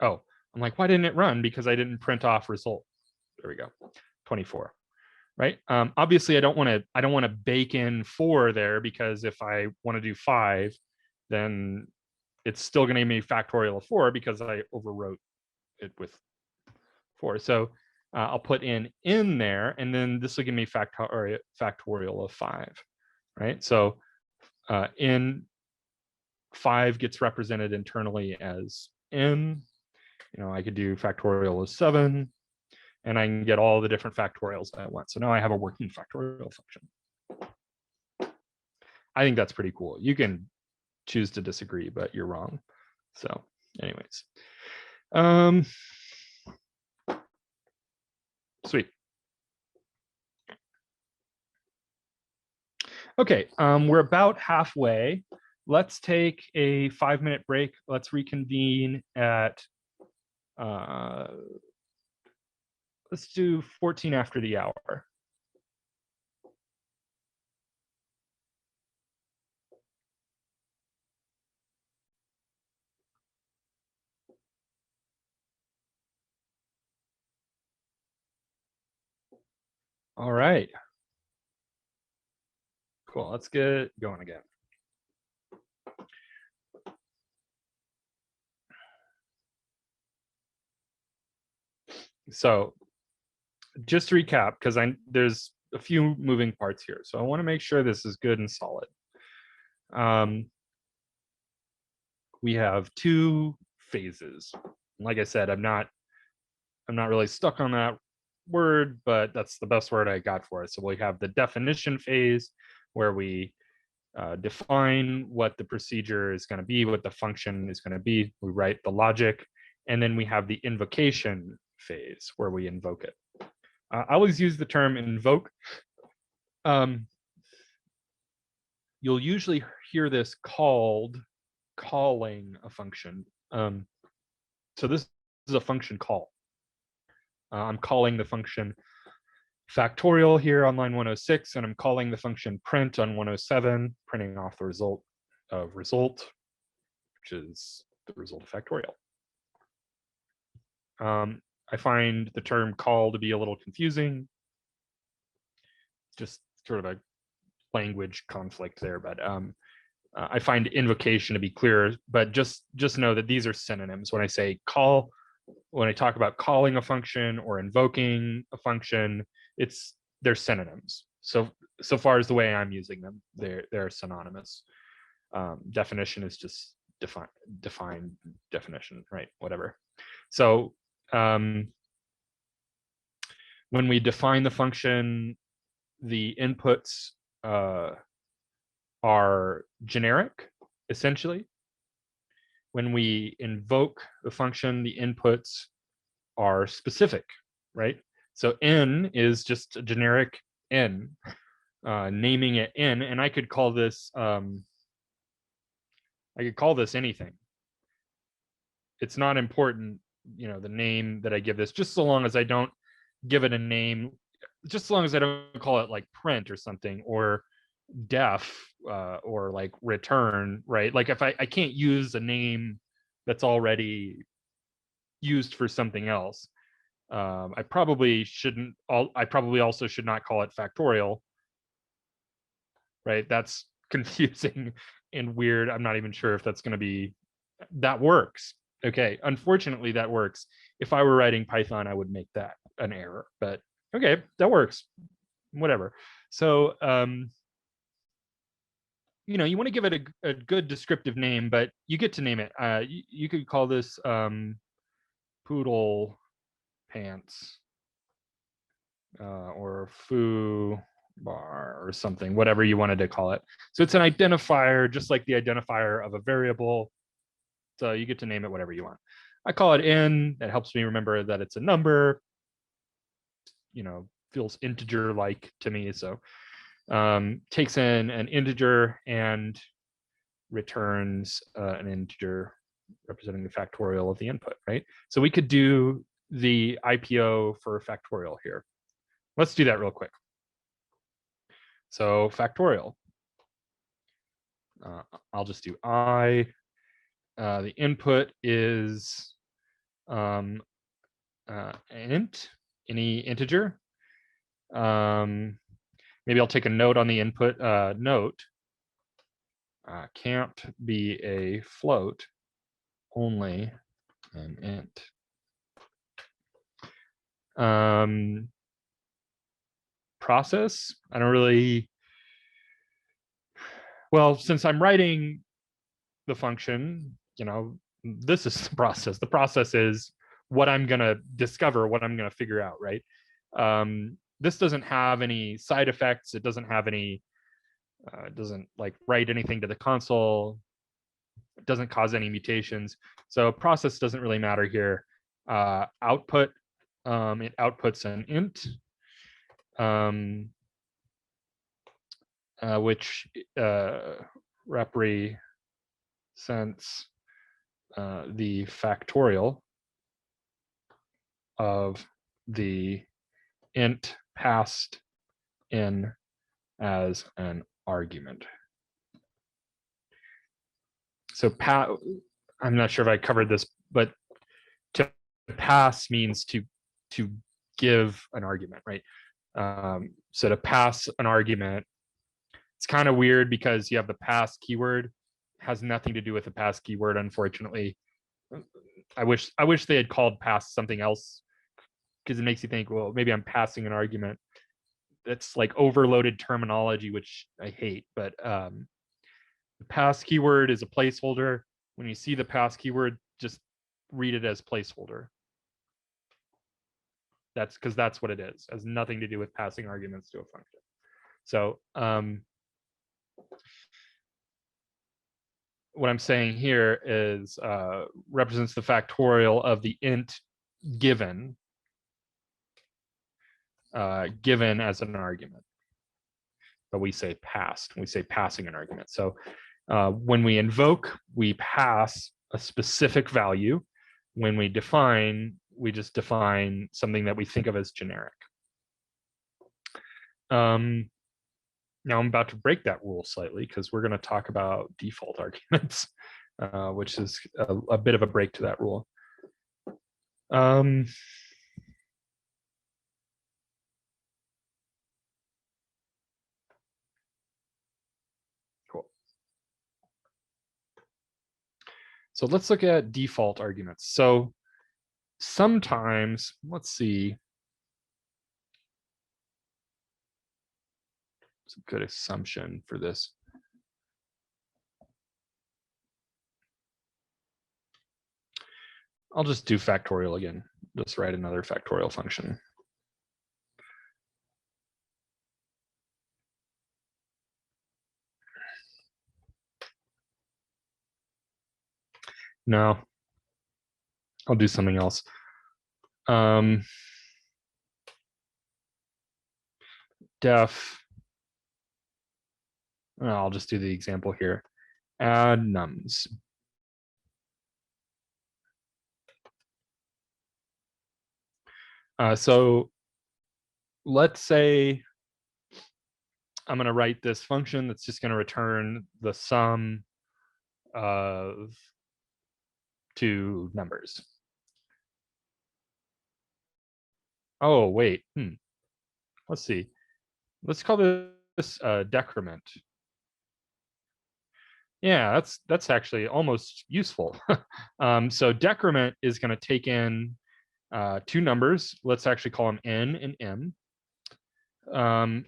Oh, I'm like, why didn't it run? Because I didn't print off result. There we go, 24, right? Obviously, I don't want to bake in 4 there, because if I want to do 5, then it's still going to give me factorial of 4 because I overwrote it with 4. So I'll put in there, and then this will give me factorial of 5, right? So in 5 gets represented internally as n. I could do factorial of 7, and I can get all the different factorials I want. So now I have a working factorial function. I think that's pretty cool. You can choose to disagree, but you're wrong. So anyways, sweet. Okay, we're about halfway. Let's take a 5-minute break. Let's reconvene at let's do 14 after the hour. All right. Cool, let's get going again. So just to recap, because there's a few moving parts here. So I want to make sure this is good and solid. We have 2 phases. Like I said, I'm not really stuck on that word, but that's the best word I got for it. So we have the definition phase, where we define what the procedure is going to be, what the function is going to be. We write the logic, and then we have the invocation phase where we invoke it. I always use the term invoke. You'll usually hear this called calling a function. So this is a function call. I'm calling the function factorial here on line 106, and I'm calling the function print on 107, printing off the result of result, which is the result of factorial. I find the term call to be a little confusing. Just sort of a language conflict there, but I find invocation to be clearer, but just know that these are synonyms. When I say call, when I talk about calling a function or invoking a function, they're synonyms. So far as the way I'm using them, they're synonymous. Definition is just define definition, right? Whatever. So when we define the function, the inputs are generic, essentially. When we invoke the function, the inputs are specific, right? So n is just a generic n, naming it n, and I could call this anything. It's not important, the name that I give this, just so long as I don't give it a name, just so long as I don't call it like print or something, or def, or like return, right? Like if I can't use a name that's already used for something else. I probably also should not call it factorial, right? That's confusing and weird. I'm not even sure if that's going to that works. Okay, unfortunately that works. If I were writing Python, I would make that an error, but okay, that works, whatever. So you want to give it a good descriptive name, but you get to name it. You could call this poodle pants, or foo bar or something, whatever you wanted to call it. So it's an identifier, just like the identifier of a variable. So you get to name it whatever you want. I call it n. That helps me remember that it's a number. Feels integer-like to me. So takes in an integer and returns an integer representing the factorial of the input, right? So we could do the IPO for factorial here. Let's do that real quick. So factorial. I'll just do I. The input is int, any integer. Maybe I'll take a note on the input. Note can't be a float, only an int. Process, I don't really, well, since I'm writing the function, this is the process. The process is what I'm going to discover, what I'm going to figure out, right? This doesn't have any side effects. It doesn't have any, it doesn't like write anything to the console. It doesn't cause any mutations. So process doesn't really matter here. Output, it outputs an int, which represents the factorial of the int passed in as an argument. So I'm not sure if I covered this, but to pass means to give an argument, right? So to pass an argument, it's kind of weird because you have the pass keyword. It has nothing to do with the pass keyword, unfortunately. I wish they had called pass something else, because it makes you think, well, maybe I'm passing an argument. That's like overloaded terminology, which I hate. But the pass keyword is a placeholder. When you see the pass keyword, just read it as placeholder. That's what it is. It has nothing to do with passing arguments to a function. So what I'm saying here is represents the factorial of the int given as an argument. But we say passed. We say passing an argument. So when we invoke, we pass a specific value. When we define, we just define something that we think of as generic. Now I'm about to break that rule slightly because we're going to talk about default arguments, which is a bit of a break to that rule. Cool. So let's look at default arguments. So sometimes, let's see. It's a good assumption for this. I'll just do factorial again. Just write another factorial function. No, I'll do something else. Def. I'll just do the example here. Add nums. So let's say I'm going to write this function that's just going to return the sum of two numbers. Oh, wait. Let's see. Let's call this decrement. Yeah, that's actually almost useful. So decrement is going to take in two numbers. Let's actually call them n and m.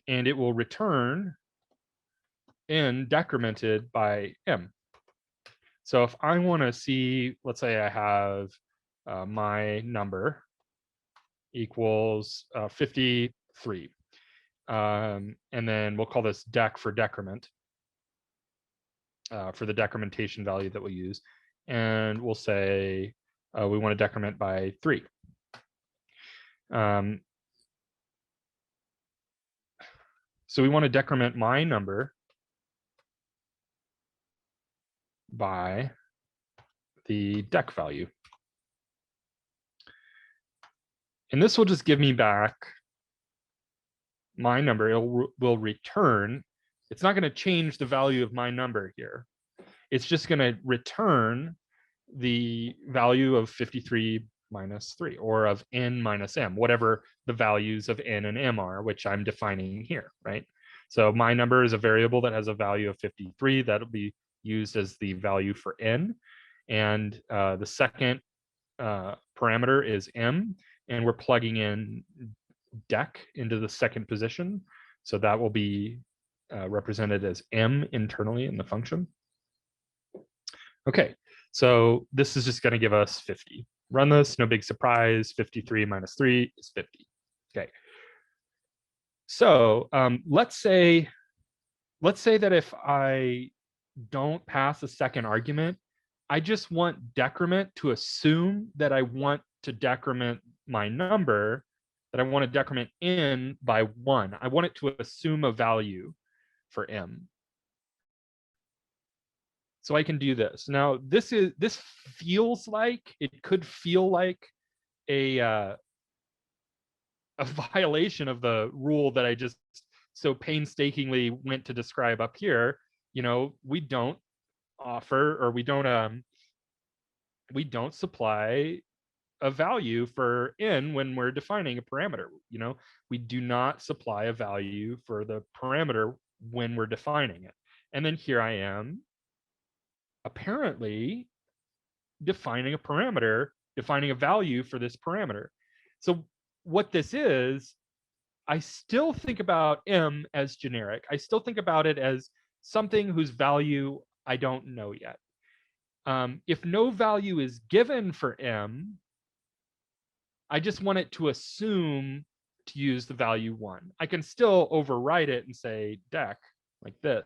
And it will return n decremented by m. So if I want to see, let's say I have my number equals 53. And then we'll call this dec for decrement, for the decrementation value that we use. And we'll say we want to decrement by 3. So we want to decrement my number by the dec value. And this will just give me back my number. It will return. It's not going to change the value of my number here. It's just going to return the value of 53 minus 3, or of n minus m, whatever the values of n and m are, which I'm defining here, right? So my number is a variable that has a value of 53. That'll be used as the value for n. And the second parameter is m, and we're plugging in dec into the second position. So that will be represented as m internally in the function. Okay, so this is just going to give us 50. Run this, no big surprise. 53 minus 3 is 50. Okay. So let's say that if I don't pass a second argument, I just want decrement to assume that I want to decrement my number, that I want to decrement n by 1. I want it to assume a value for m. So I can do this. Now, this feels like, it could feel like a violation of the rule that I just so painstakingly went to describe up here. You know, we don't offer, or we don't supply a value for n when we're defining a parameter. You know, we do not supply a value for the parameter when we're defining it. And then here I am, apparently defining a parameter, defining a value for this parameter. So what this is, I still think about m as generic. I still think about it as something whose value I don't know yet. If no value is given for m, I just want it to assume to use the value 1. I can still overwrite it and say dec like this.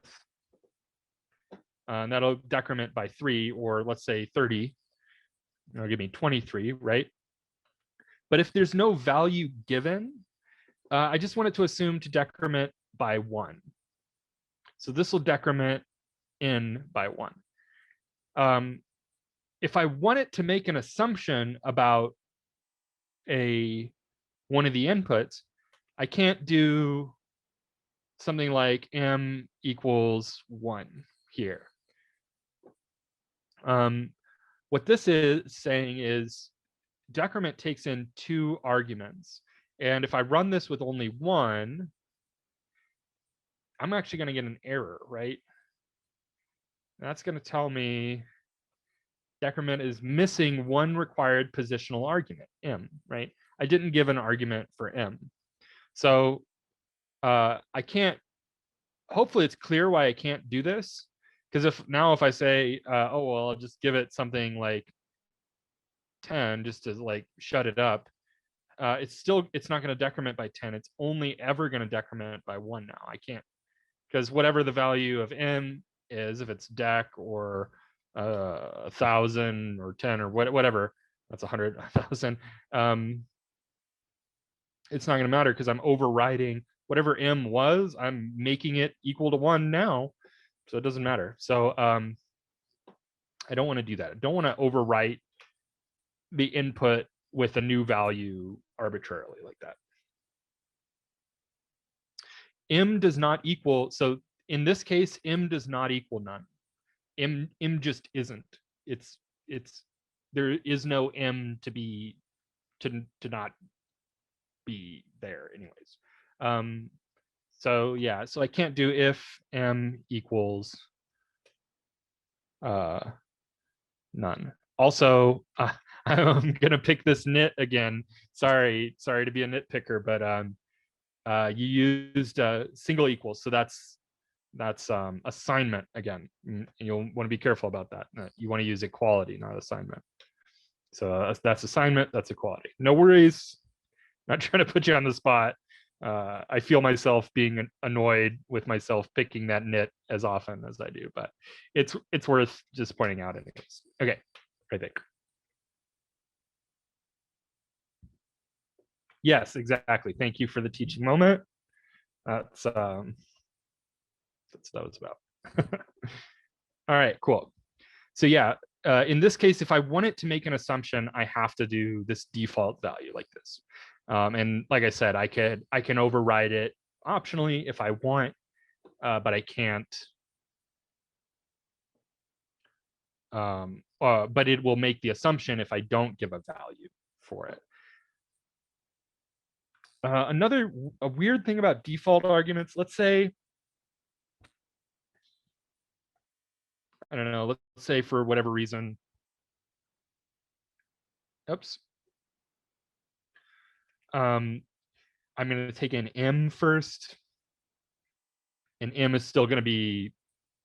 And that'll decrement by 3, or let's say 30. It'll give me 23, right? But if there's no value given, I just want it to assume to decrement by 1. So this will decrement in by 1. If I want it to make an assumption about one of the inputs, I can't do something like m equals 1 here. What this is saying is decrement takes in 2 arguments. And if I run this with only 1, I'm actually going to get an error, right? That's going to tell me decrement is missing 1 required positional argument, m, right? I didn't give an argument for m. So I can't, hopefully it's clear why I can't do this. Because if I say, oh, well, I'll just give it something like 10 just to like shut it up, it's not going to decrement by 10. It's only ever going to decrement by 1 now. I can't, because whatever the value of m is, if it's dec or 1,000 or 10 or whatever, that's 100, 1,000. It's not going to matter because I'm overriding whatever m was. I'm making it equal to 1 now, so it doesn't matter. So I don't want to do that. I don't want to overwrite the input with a new value arbitrarily like that. M does not equal, so in this case, M does not equal none. M just isn't. It's there is no M to not be there anyways. So yeah, so I can't do if M equals none. Also, I'm gonna pick this nit again. Sorry to be a nitpicker, but you used single equals, so that's assignment again. You'll want to be careful about that. You want to use equality, not assignment. So that's assignment, that's equality. No worries. Not trying to put you on the spot. I feel myself being annoyed with myself picking that nit as often as I do, but it's worth just pointing out anyways. Okay, I think. Yes, exactly. Thank you for the teaching moment. That's what it's about. All right, cool. So yeah, in this case, if I want it to make an assumption, I have to do this default value like this. And like I said, I can override it optionally if I want, but I can't. But it will make the assumption if I don't give a value for it. A weird thing about default arguments, let's say, I don't know, let's say for whatever reason, oops. I'm going to take in m first, and m is still going to be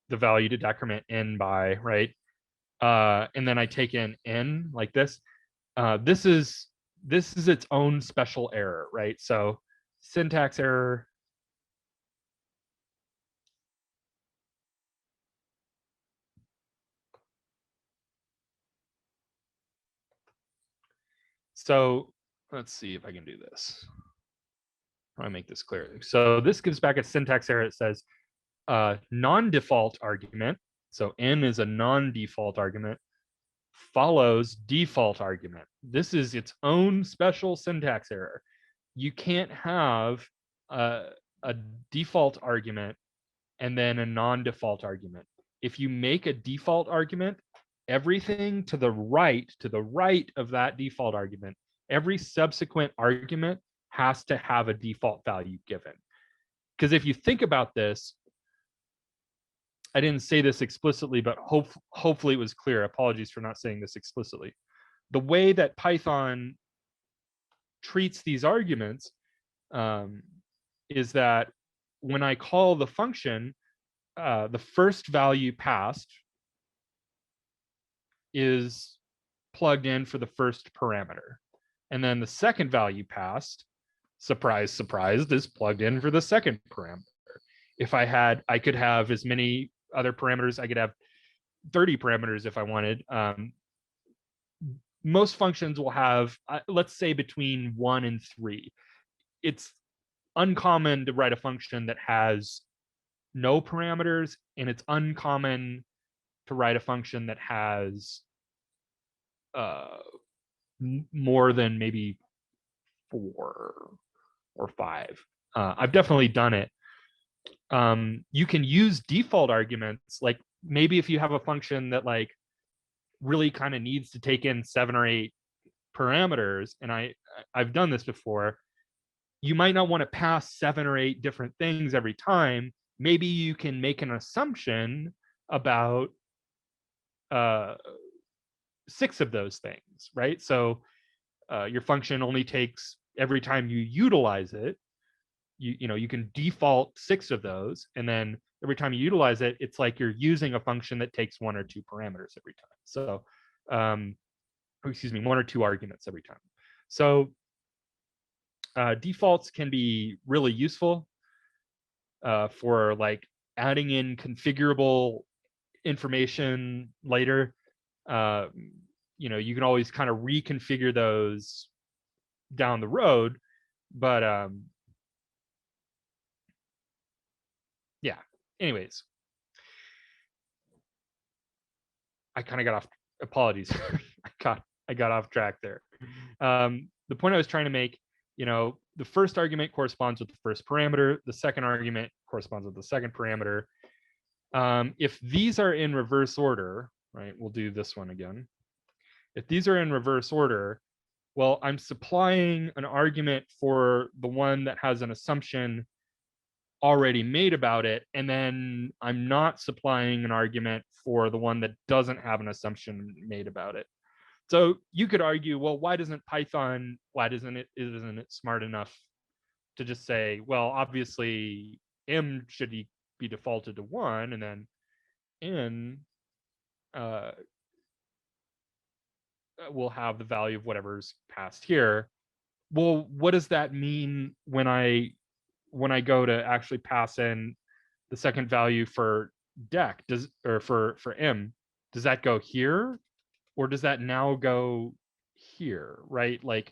the value to decrement n by, right? And then I take in n like this. This is its own special error, right? So syntax error. So let's see if I can do this. I make this clear. So this gives back a syntax error. It says non-default argument. So n is a non-default argument, follows default argument. This is its own special syntax error. You can't have a default argument and then a non-default argument. If you make a default argument, everything to the right of that default argument, every subsequent argument has to have a default value given. Because if you think about this, I didn't say this explicitly, but hopefully it was clear. Apologies for not saying this explicitly. The way that Python treats these arguments is that when I call the function, the first value passed is plugged in for the first parameter. And then the second value passed, surprise, surprise, is plugged in for the second parameter. If I could have as many other parameters. I could have 30 parameters if I wanted. Most functions will have, let's say, between 1 and 3. It's uncommon to write a function that has no parameters, and it's uncommon to write a function that has more than maybe 4 or 5. I've definitely done it. You can use default arguments, like maybe if you have a function that like really kind of needs to take in 7 or 8 parameters, and I've done this before, you might not want to pass 7 or 8 different things every time. Maybe you can make an assumption about 6 of those things, right? So your function only takes, every time you utilize it, you can default 6 of those, and then every time you utilize it, it's like you're using a function that takes 1 or 2 parameters every time. So, excuse me, 1 or 2 arguments every time. So defaults can be really useful for like adding in configurable information later. You can always kind of reconfigure those down the road, but yeah. Anyways, I kind of got off. Apologies, I got off track there. The point I was trying to make, the first argument corresponds with the first parameter. The second argument corresponds with the second parameter. If these are in reverse order, right? We'll do this one again. If these are in reverse order, well, I'm supplying an argument for the one that has an assumption already made about it, and then I'm not supplying an argument for the one that doesn't have an assumption made about it. So you could argue, well, why isn't it smart enough to just say, well, obviously m should be defaulted to 1, and then n will have the value of whatever's passed here. Well, what does that mean when I go to actually pass in the second value for dec, for m? Does that go here, or does that now go here, right? Like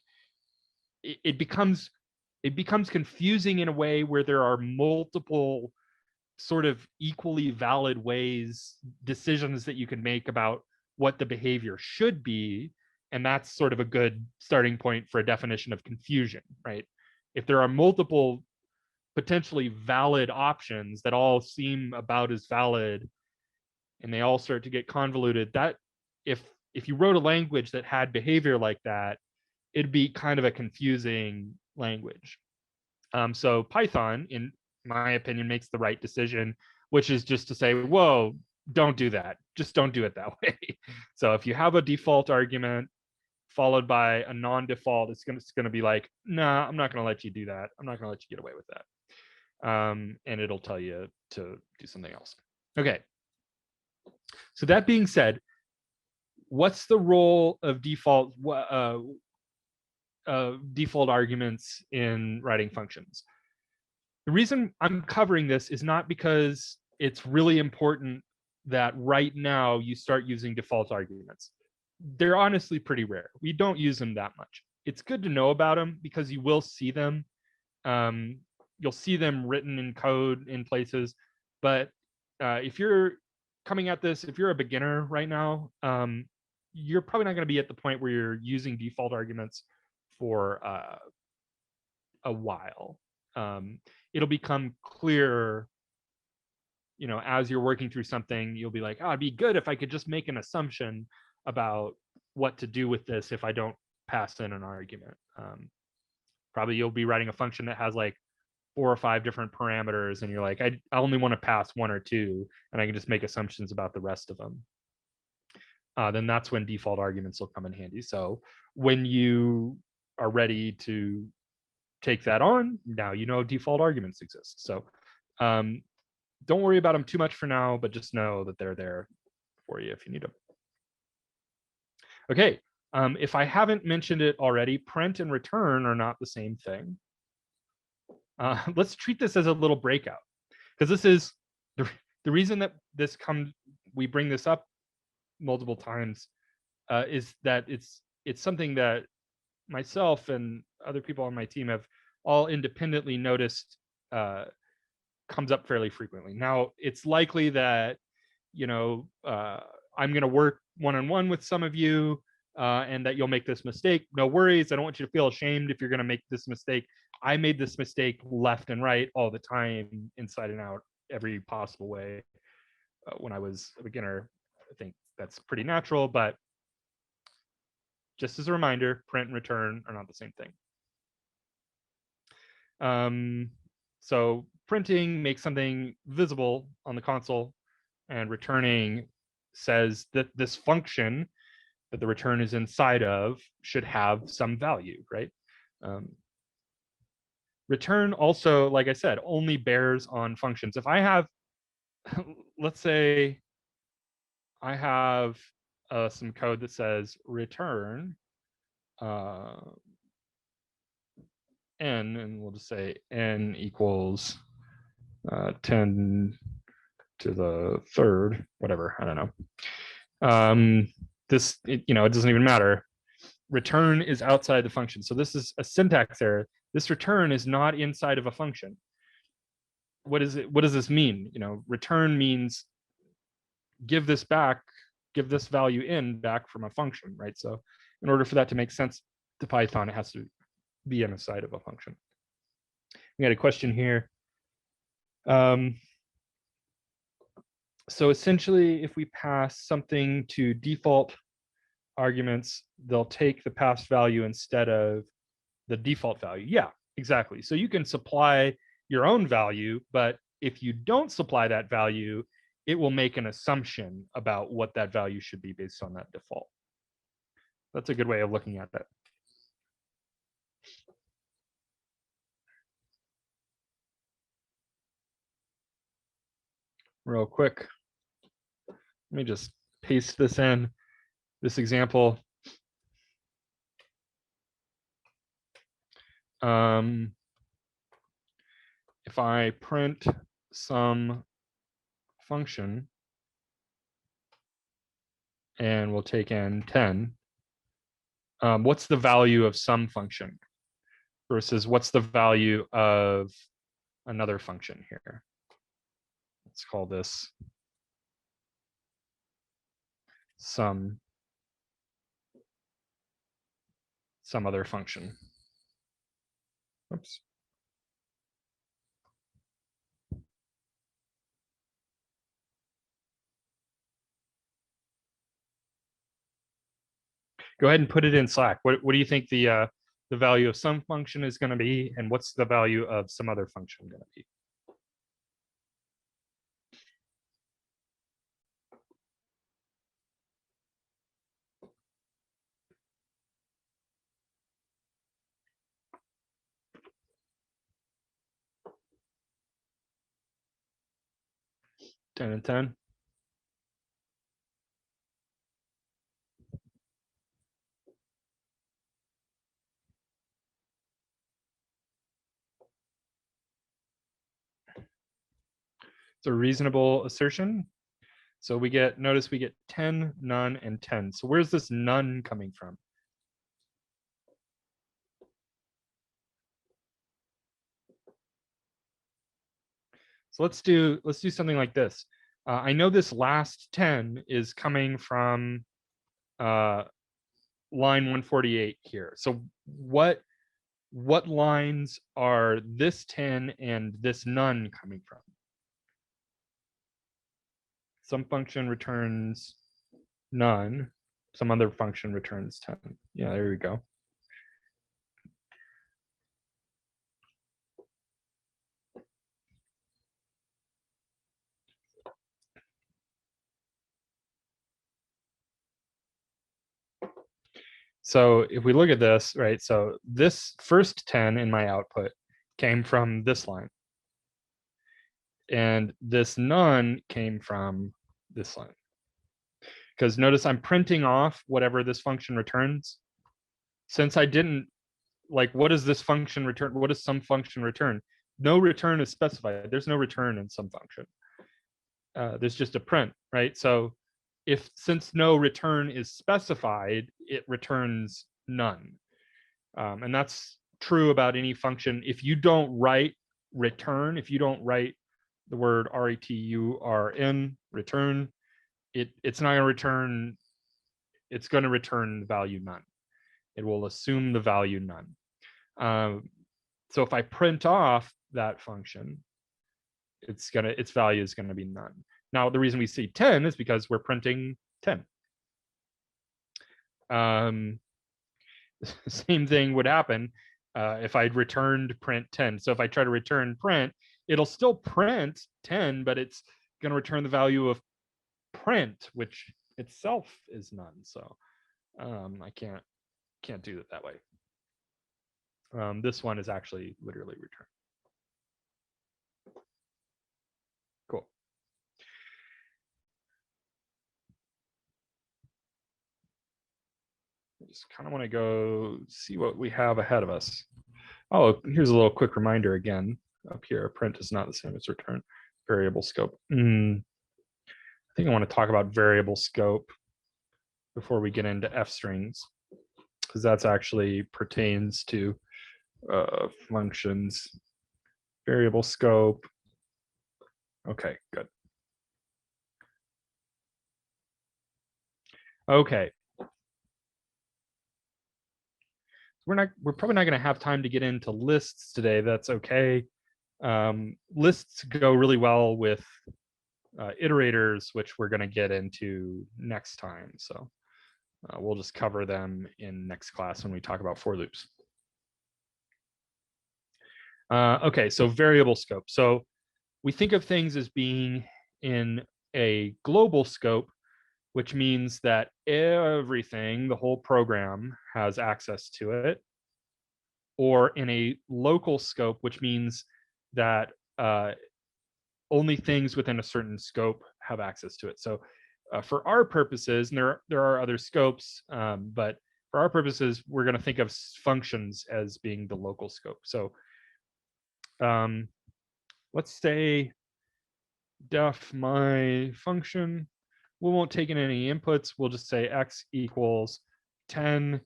it becomes confusing in a way where there are multiple sort of equally valid decisions that you can make about what the behavior should be. And that's sort of a good starting point for a definition of confusion, right? If there are multiple potentially valid options that all seem about as valid, and they all start to get convoluted, that if you wrote a language that had behavior like that, it'd be kind of a confusing language. So Python, in my opinion, makes the right decision, which is just to say, whoa, don't do that. Just don't do it that way. So if you have a default argument followed by a non-default, it's going to be like, nah, I'm not going to let you do that. I'm not going to let you get away with that. And it'll tell you to do something else. Okay. So that being said, what's the role of default arguments in writing functions? The reason I'm covering this is not because it's really important that right now you start using default arguments. They're honestly pretty rare. We don't use them that much. It's good to know about them because you will see them. You'll see them written in code in places. But if you're coming at this, if you're a beginner right now, you're probably not going to be at the point where you're using default arguments for a while. It'll become clear, as you're working through something, you'll be like, oh, it'd be good if I could just make an assumption about what to do with this if I don't pass in an argument. Probably you'll be writing a function that has like 4 or 5 different parameters, and you're like, I only want to pass 1 or 2, and I can just make assumptions about the rest of them. Then that's when default arguments will come in handy. So when you are ready to take that on, now default arguments exist. So don't worry about them too much for now, but just know that they're there for you if you need them. Okay, if I haven't mentioned it already, print and return are not the same thing. Let's treat this as a little breakout, because this is the reason that we bring this up multiple times, is that it's something that myself and other people on my team have all independently noticed comes up fairly frequently. Now, it's likely that, I'm going to work one-on-one with some of you, and that you'll make this mistake. No worries. I don't want you to feel ashamed if you're going to make this mistake. I made this mistake left and right all the time, inside and out, every possible way. When I was a beginner, I think that's pretty natural, but just as a reminder, print and return are not the same thing. So printing makes something visible on the console, and returning says that this function that the return is inside of should have some value, right? Return also, like I said, only bears on functions. If I have, let's say I have some code that says return n, and we'll just say n equals 10 to the third, whatever, I don't know. It doesn't even matter. Return is outside the function. So this is a syntax error. This return is not inside of a function. What is it? What does this mean? Return means give this back, give this value in back from a function, right? So in order for that to make sense to Python, it has to be inside of a function. We got a question here. So essentially, if we pass something to default arguments, they'll take the passed value instead of the default value. Yeah, exactly. So you can supply your own value, but if you don't supply that value, it will make an assumption about what that value should be based on that default. That's a good way of looking at that. Real quick, let me just paste this in, this example. If I print some function and we'll take in 10, what's the value of some function versus what's the value of another function here? Let's call this some other function. Oops. Go ahead and put it in Slack. What do you think the value of some function is going to be, and what's the value of some other function going to be? Ten and 10. It's a reasonable assertion. So we get, notice we get 10, none, and 10. So where's this none coming from? So let's do something like this. I know this last 10 is coming from line 148 here. So what lines are this 10 and this none coming from? Some function returns none, some other function returns 10. Yeah, there we go. So if we look at this, right, so this first 10 in my output came from this line. And this none came from this line. Because notice I'm printing off whatever this function returns. Since I didn't, like, what does this function return? What does some function return? No return is specified. There's no return in some function. There's just a print, right? So since no return is specified, it returns none. And that's true about any function. If you don't write return, if you don't write the word return, return, it's not going to return, it's going to return the value none. It will assume the value none. So if I print off that function, its value is going to be none. Now, the reason we see 10 is because we're printing 10. Same thing would happen if I'd returned print 10. So if I try to return print, it'll still print 10, but it's going to return the value of print, which itself is none. So I can't do it that way. This one is actually literally return. Cool. I just kind of want to go see what we have ahead of us. Oh, here's a little quick reminder again up here. Print is not the same as return. Variable scope. I think I want to talk about variable scope before we get into F strings, because that's actually pertains to functions. Variable scope. Okay, good. Okay. We're probably not going to have time to get into lists today. That's okay. Lists go really well with iterators, which we're going to get into next time. So we'll just cover them in next class when we talk about for loops. Okay, so variable scope. So we think of things as being in a global scope, which means that everything, the whole program, has access to it, or in a local scope, which means that only things within a certain scope have access to it. So for our purposes, and there are other scopes, but for our purposes, we're going to think of functions as being the local scope. So let's say def my function. We won't take in any inputs. We'll just say x equals 10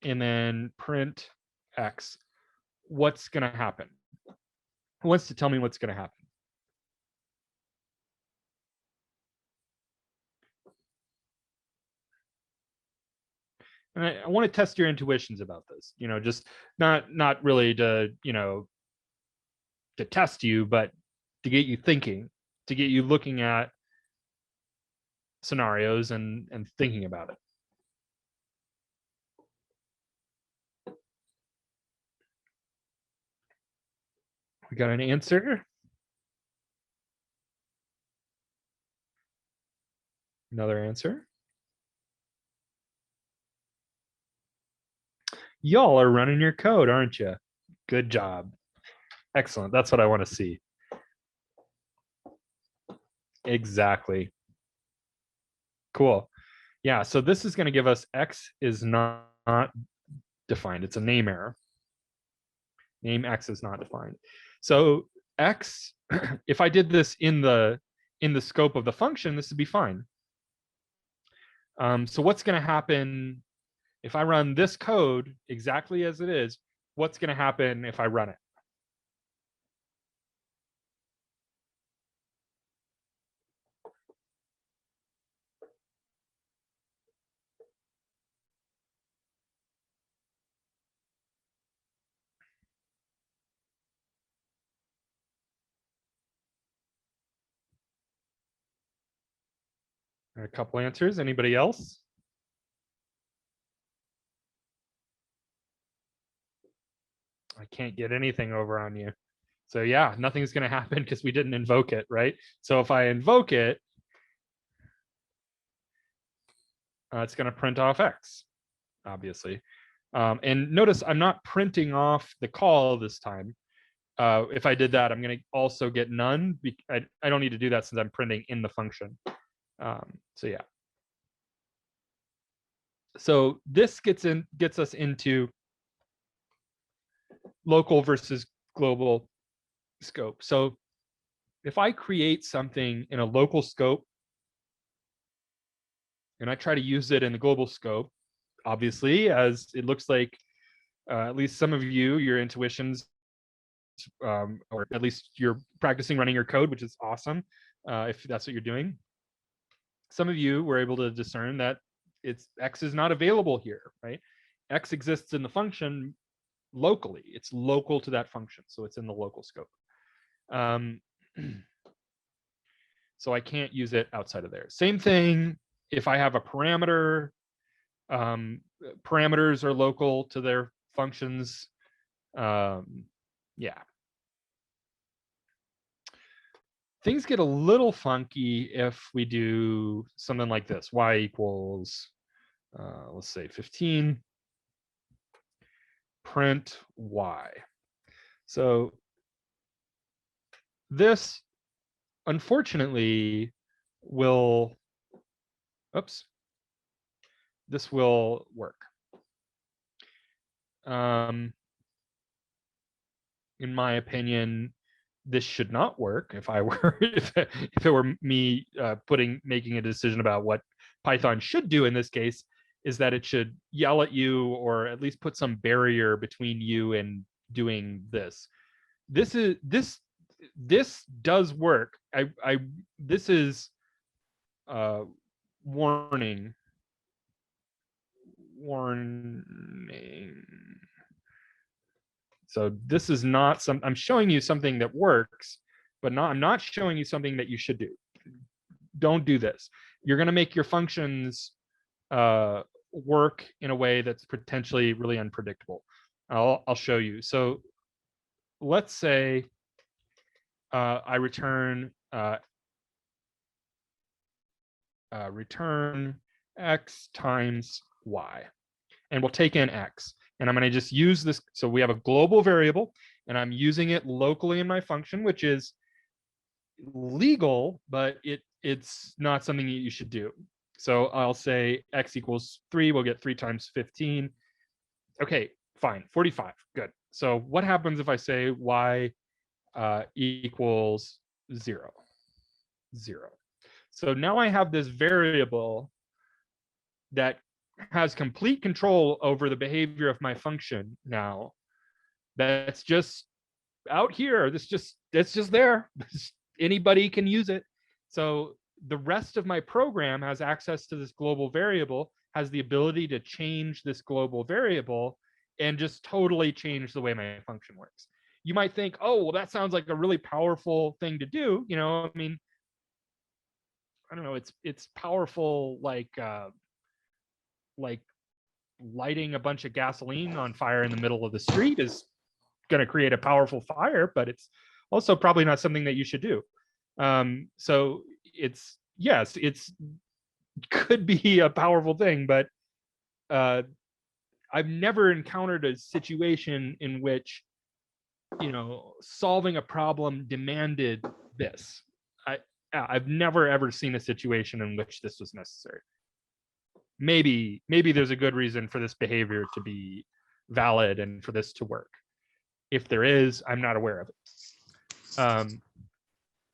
and then print x. What's going to happen? Who wants to tell me what's going to happen? And I want to test your intuitions about this, just not really to, to test you, but to get you thinking, to get you looking at scenarios and thinking about it. We got an answer? Another answer? Y'all are running your code, aren't you? Good job. Excellent. That's what I want to see. Exactly. Cool. Yeah, so this is going to give us x is not defined. It's a name error. Name x is not defined. So x, if I did this in the scope of the function, this would be fine. So what's going to happen if I run this code exactly as it is? What's going to happen if I run it? A couple answers. Anybody else? I can't get anything over on you. So yeah, nothing's going to happen because we didn't invoke it, right? So if I invoke it, it's going to print off x, obviously. And notice I'm not printing off the call this time. If I did that, I'm going to also get none. I don't need to do that since I'm printing in the function. So yeah. So this gets us into local versus global scope. So if I create something in a local scope, And I try to use it in the global scope, obviously, as it looks like at least some of you, your intuitions, or at least you're practicing running your code, which is awesome, if that's what you're doing. Some of you were able to discern that X is not available here, right? X exists in the function locally. It's local to that function, so it's in the local scope. So I can't use it outside of there. Same thing if I have a parameter. Parameters are local to their functions. Yeah. Things get a little funky if we do something like this. Y equals, let's say 15, print Y. So this, unfortunately, will, oops, this will work. In my opinion, this should not work. If I were, if it were me making a decision about what Python should do in this case, is that it should yell at you or at least put some barrier between you and doing this. This does work. This is warning. So this is not some, I'm showing you something that works, but I'm not showing you something that you should do. Don't do this. You're going to make your functions work in a way that's potentially really unpredictable. I'll show you. So let's say I return return X times Y, and we'll take in X. And I'm going to just use this. So we have a global variable, and I'm using it locally in my function, which is legal, but it's not something that you should do. So I'll say X equals 3. We'll get 3 times 15. Okay, fine. 45. Good. So what happens if I say Y equals 0? 0. So now I have this variable that has complete control over the behavior of my function now. That's just out here. It's just there. Anybody can use it. So the rest of my program has access to this global variable, has the ability to change this global variable and just totally change the way my function works. You might think, oh, well, that sounds like a really powerful thing to do. You know, I mean, I don't know. It's powerful, like lighting a bunch of gasoline on fire in the middle of the street is going to create a powerful fire, but it's also probably not something that you should do. So it's, yes, it's could be a powerful thing, but I've never encountered a situation in which, you know, solving a problem demanded this. I've never ever seen a situation in which this was necessary. Maybe there's a good reason for this behavior to be valid and for this to work. If there is, I'm not aware of it.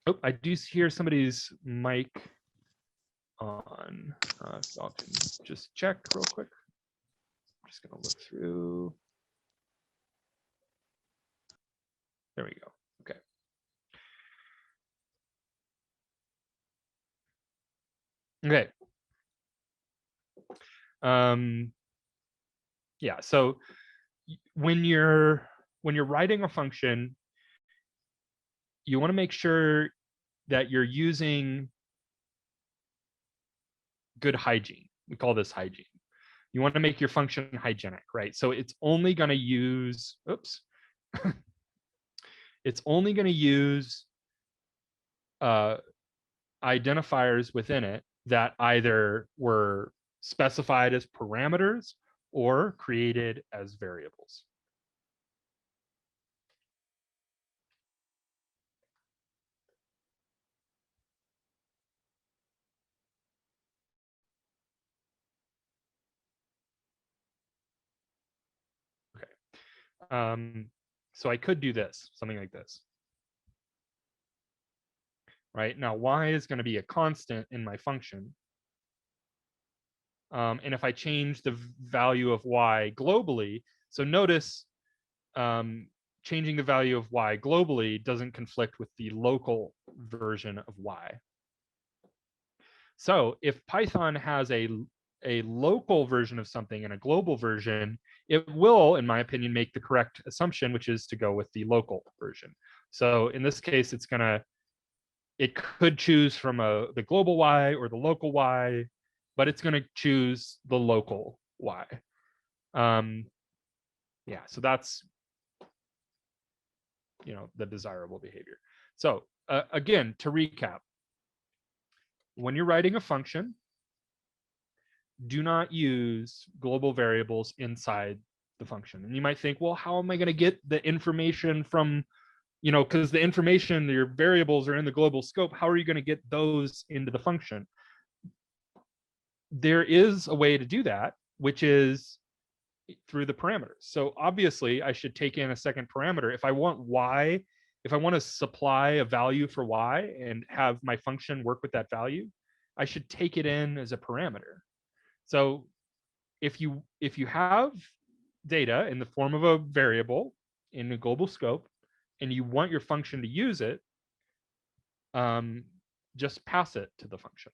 Oh, I do hear somebody's mic on. So I can just check real quick. I'm just gonna look through. There we go. Okay. Okay. Yeah. So when you're writing a function, you want to make sure that you're using good hygiene. We call this hygiene. You want to make your function hygienic, right? So it's only going to use, oops, it's only going to use identifiers within it that either were specified as parameters or created as variables. So I could do this, something like this. Right now, y is going to be a constant in my function. And if I change the value of y globally, so notice changing the value of y globally doesn't conflict with the local version of y. So if Python has a local version of something and a global version, it will, in my opinion, make the correct assumption, which is to go with the local version. So in this case, it could choose from the global y or the local y, but it's going to choose the local y. Yeah, so that's the desirable behavior. So again, to recap, when you're writing a function, do not use global variables inside the function. And you might think, well, how am I going to get the information from, because the information, your variables are in the global scope. How are you going to get those into the function? There is a way to do that, which is through the parameters. So obviously I should take in a second parameter. If I want y, if I want to supply a value for y and have my function work with that value, I should take it in as a parameter. So if you have data in the form of a variable in a global scope and you want your function to use it, just pass it to the function.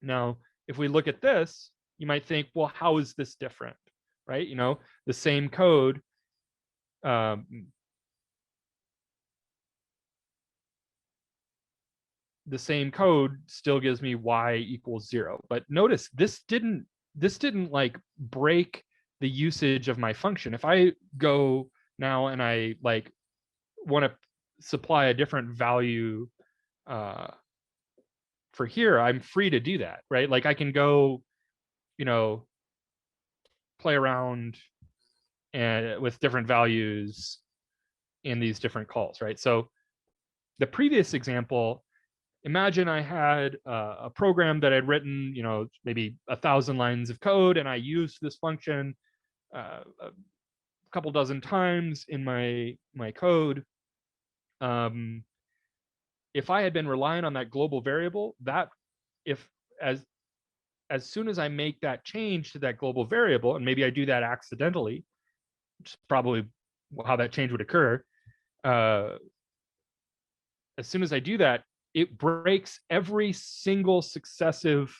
Now, if we look at this, you might think, well, how is this different, right? The same code, still gives me y equals 0. But notice this didn't like break the usage of my function. If I go now and I like want to supply a different value for here, I'm free to do that, right? Like I can go, play around and with different values in these different calls, right? So the previous example, imagine I had a program that I'd written, maybe 1,000 lines of code, and I used this function a couple dozen times in my code. If I had been relying on that global variable, as soon as I make that change to that global variable, and maybe I do that accidentally, which is probably how that change would occur, as soon as I do that, it breaks every single successive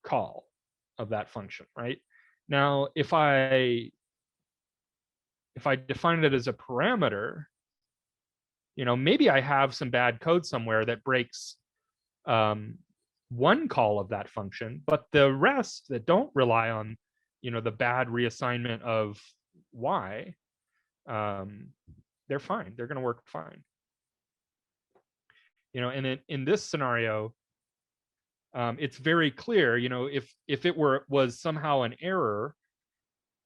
call of that function, right? Now, if I define it as a parameter, maybe I have some bad code somewhere that breaks one call of that function, but the rest that don't rely on, the bad reassignment of y, they're fine. They're going to work fine. And in this scenario, it's very clear, if it was somehow an error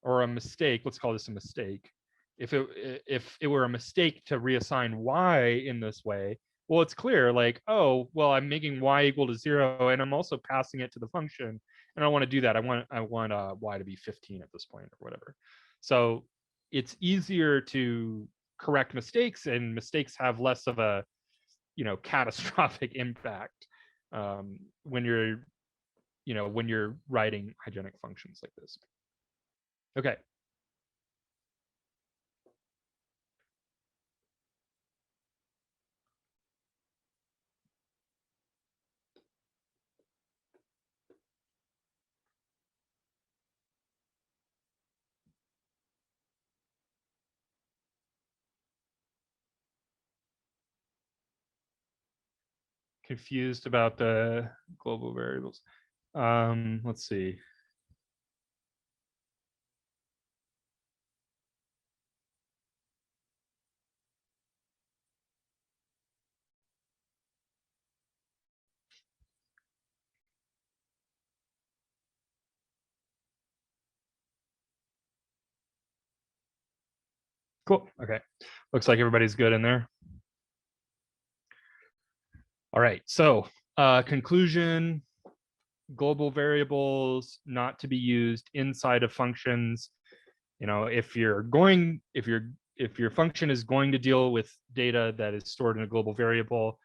or a mistake, let's call this a mistake. If it were a mistake to reassign y in this way, well, it's clear, like, oh, well, I'm making y equal to 0, and I'm also passing it to the function, and I don't want to do that. I want y to be 15 at this point or whatever. So it's easier to correct mistakes, and mistakes have less of a catastrophic impact when you're writing hygienic functions like this. Okay. Confused about the global variables. Let's see. Cool. Okay. Looks like everybody's good in there. All right. So conclusion, global variables not to be used inside of functions. If your function is going to deal with data that is stored in a global variable,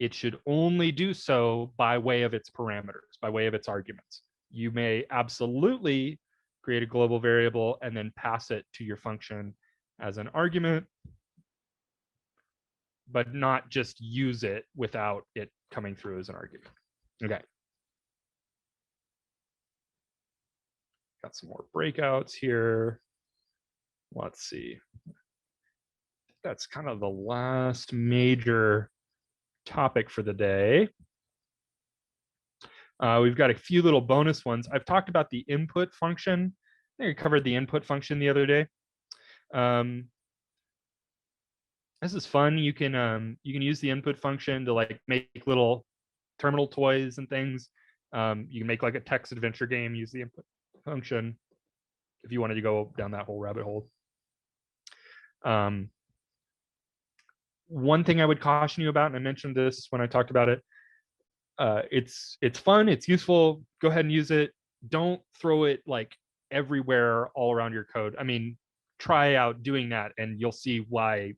it should only do so by way of its parameters, by way of its arguments. You may absolutely create a global variable and then pass it to your function as an argument, but not just use it without it coming through as an argument. Okay. Got some more breakouts here. Let's see. That's kind of the last major topic for the day. We've got a few little bonus ones. I've talked about the input function. I think I covered the input function the other day. This is fun. You can use the input function to like make little terminal toys and things. You can make like a text adventure game, use the input function if you wanted to go down that whole rabbit hole. One thing I would caution you about, and I mentioned this when I talked about it, it's fun, it's useful, go ahead and use it. Don't throw it like everywhere all around your code. I mean, try out doing that and you'll see why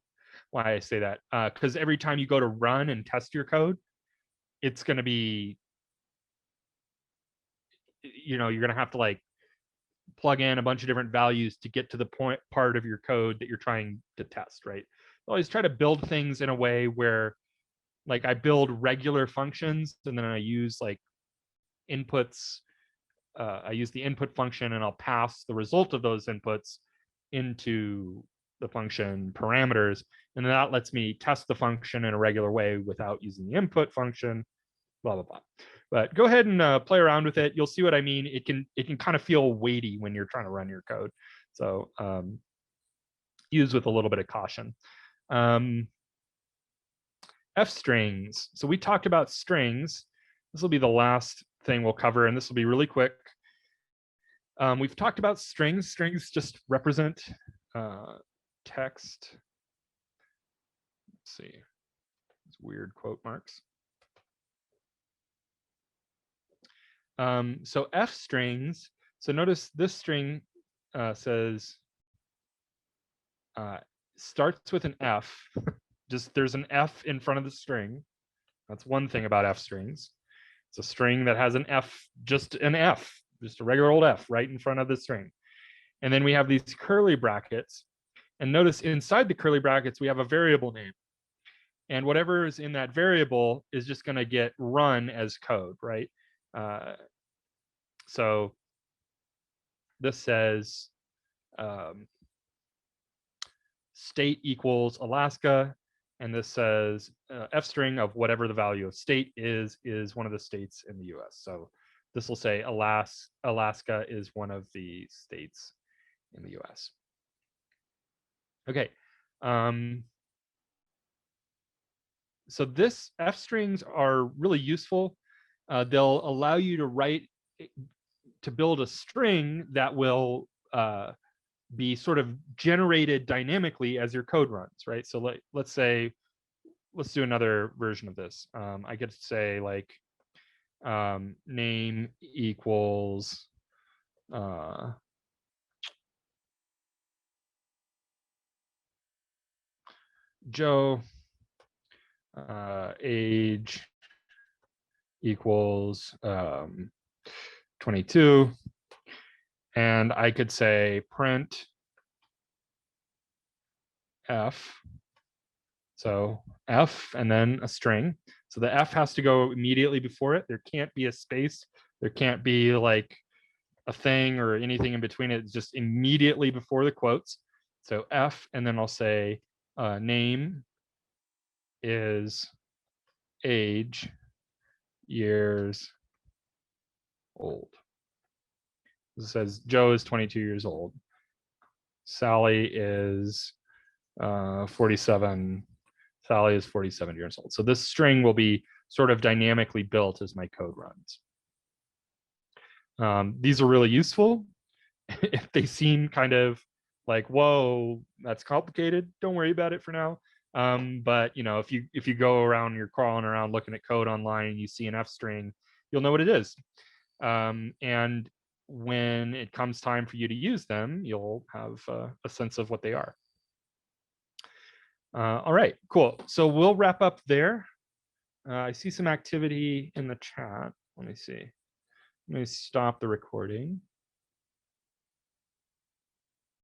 I say that. Because every time you go to run and test your code, it's going to be, you're going to have to like plug in a bunch of different values to get to the part of your code that you're trying to test, right? Always try to build things in a way where like I build regular functions and then I use like inputs. I use the input function and I'll pass the result of those inputs into the function parameters. And that lets me test the function in a regular way without using the input function, blah, blah, blah. But go ahead and play around with it. You'll see what I mean. It can kind of feel weighty when you're trying to run your code. So use with a little bit of caution. F strings. So we talked about strings. This will be the last thing we'll cover, and this will be really quick. We've talked about strings. Strings just represent text. Let's see. These weird quote marks. So F strings. So notice this string says starts with an F. Just there's an F in front of the string. That's one thing about F strings. It's a string that has an F, just an F, just a regular old F right in front of the string. And then we have these curly brackets. And notice inside the curly brackets, we have a variable name. And whatever is in that variable is just going to get run as code, right? So this says state equals Alaska. And this says F string of whatever the value of state is one of the states in the US. So this will say Alaska is one of the states in the US. Okay. So this F strings are really useful. They'll allow you to build a string that will be sort of generated dynamically as your code runs, right? So let's do another version of this. I could say like name equals Joe, age equals 22. And I could say print F. So F and then a string. So the F has to go immediately before it. There can't be a space. There can't be like a thing or anything in between it. It's just immediately before the quotes. So F, and then I'll say name is age years old. It says Joe is 22 years old. Sally is 47. Sally is 47 years old. So this string will be sort of dynamically built as my code runs. These are really useful. If they seem kind of like, whoa, that's complicated, don't worry about it for now. But if you go around, you're crawling around looking at code online and you see an F string, you'll know what it is. And when it comes time for you to use them, you'll have a sense of what they are. All right, cool. So we'll wrap up there. I see some activity in the chat. Let me see. Let me stop the recording.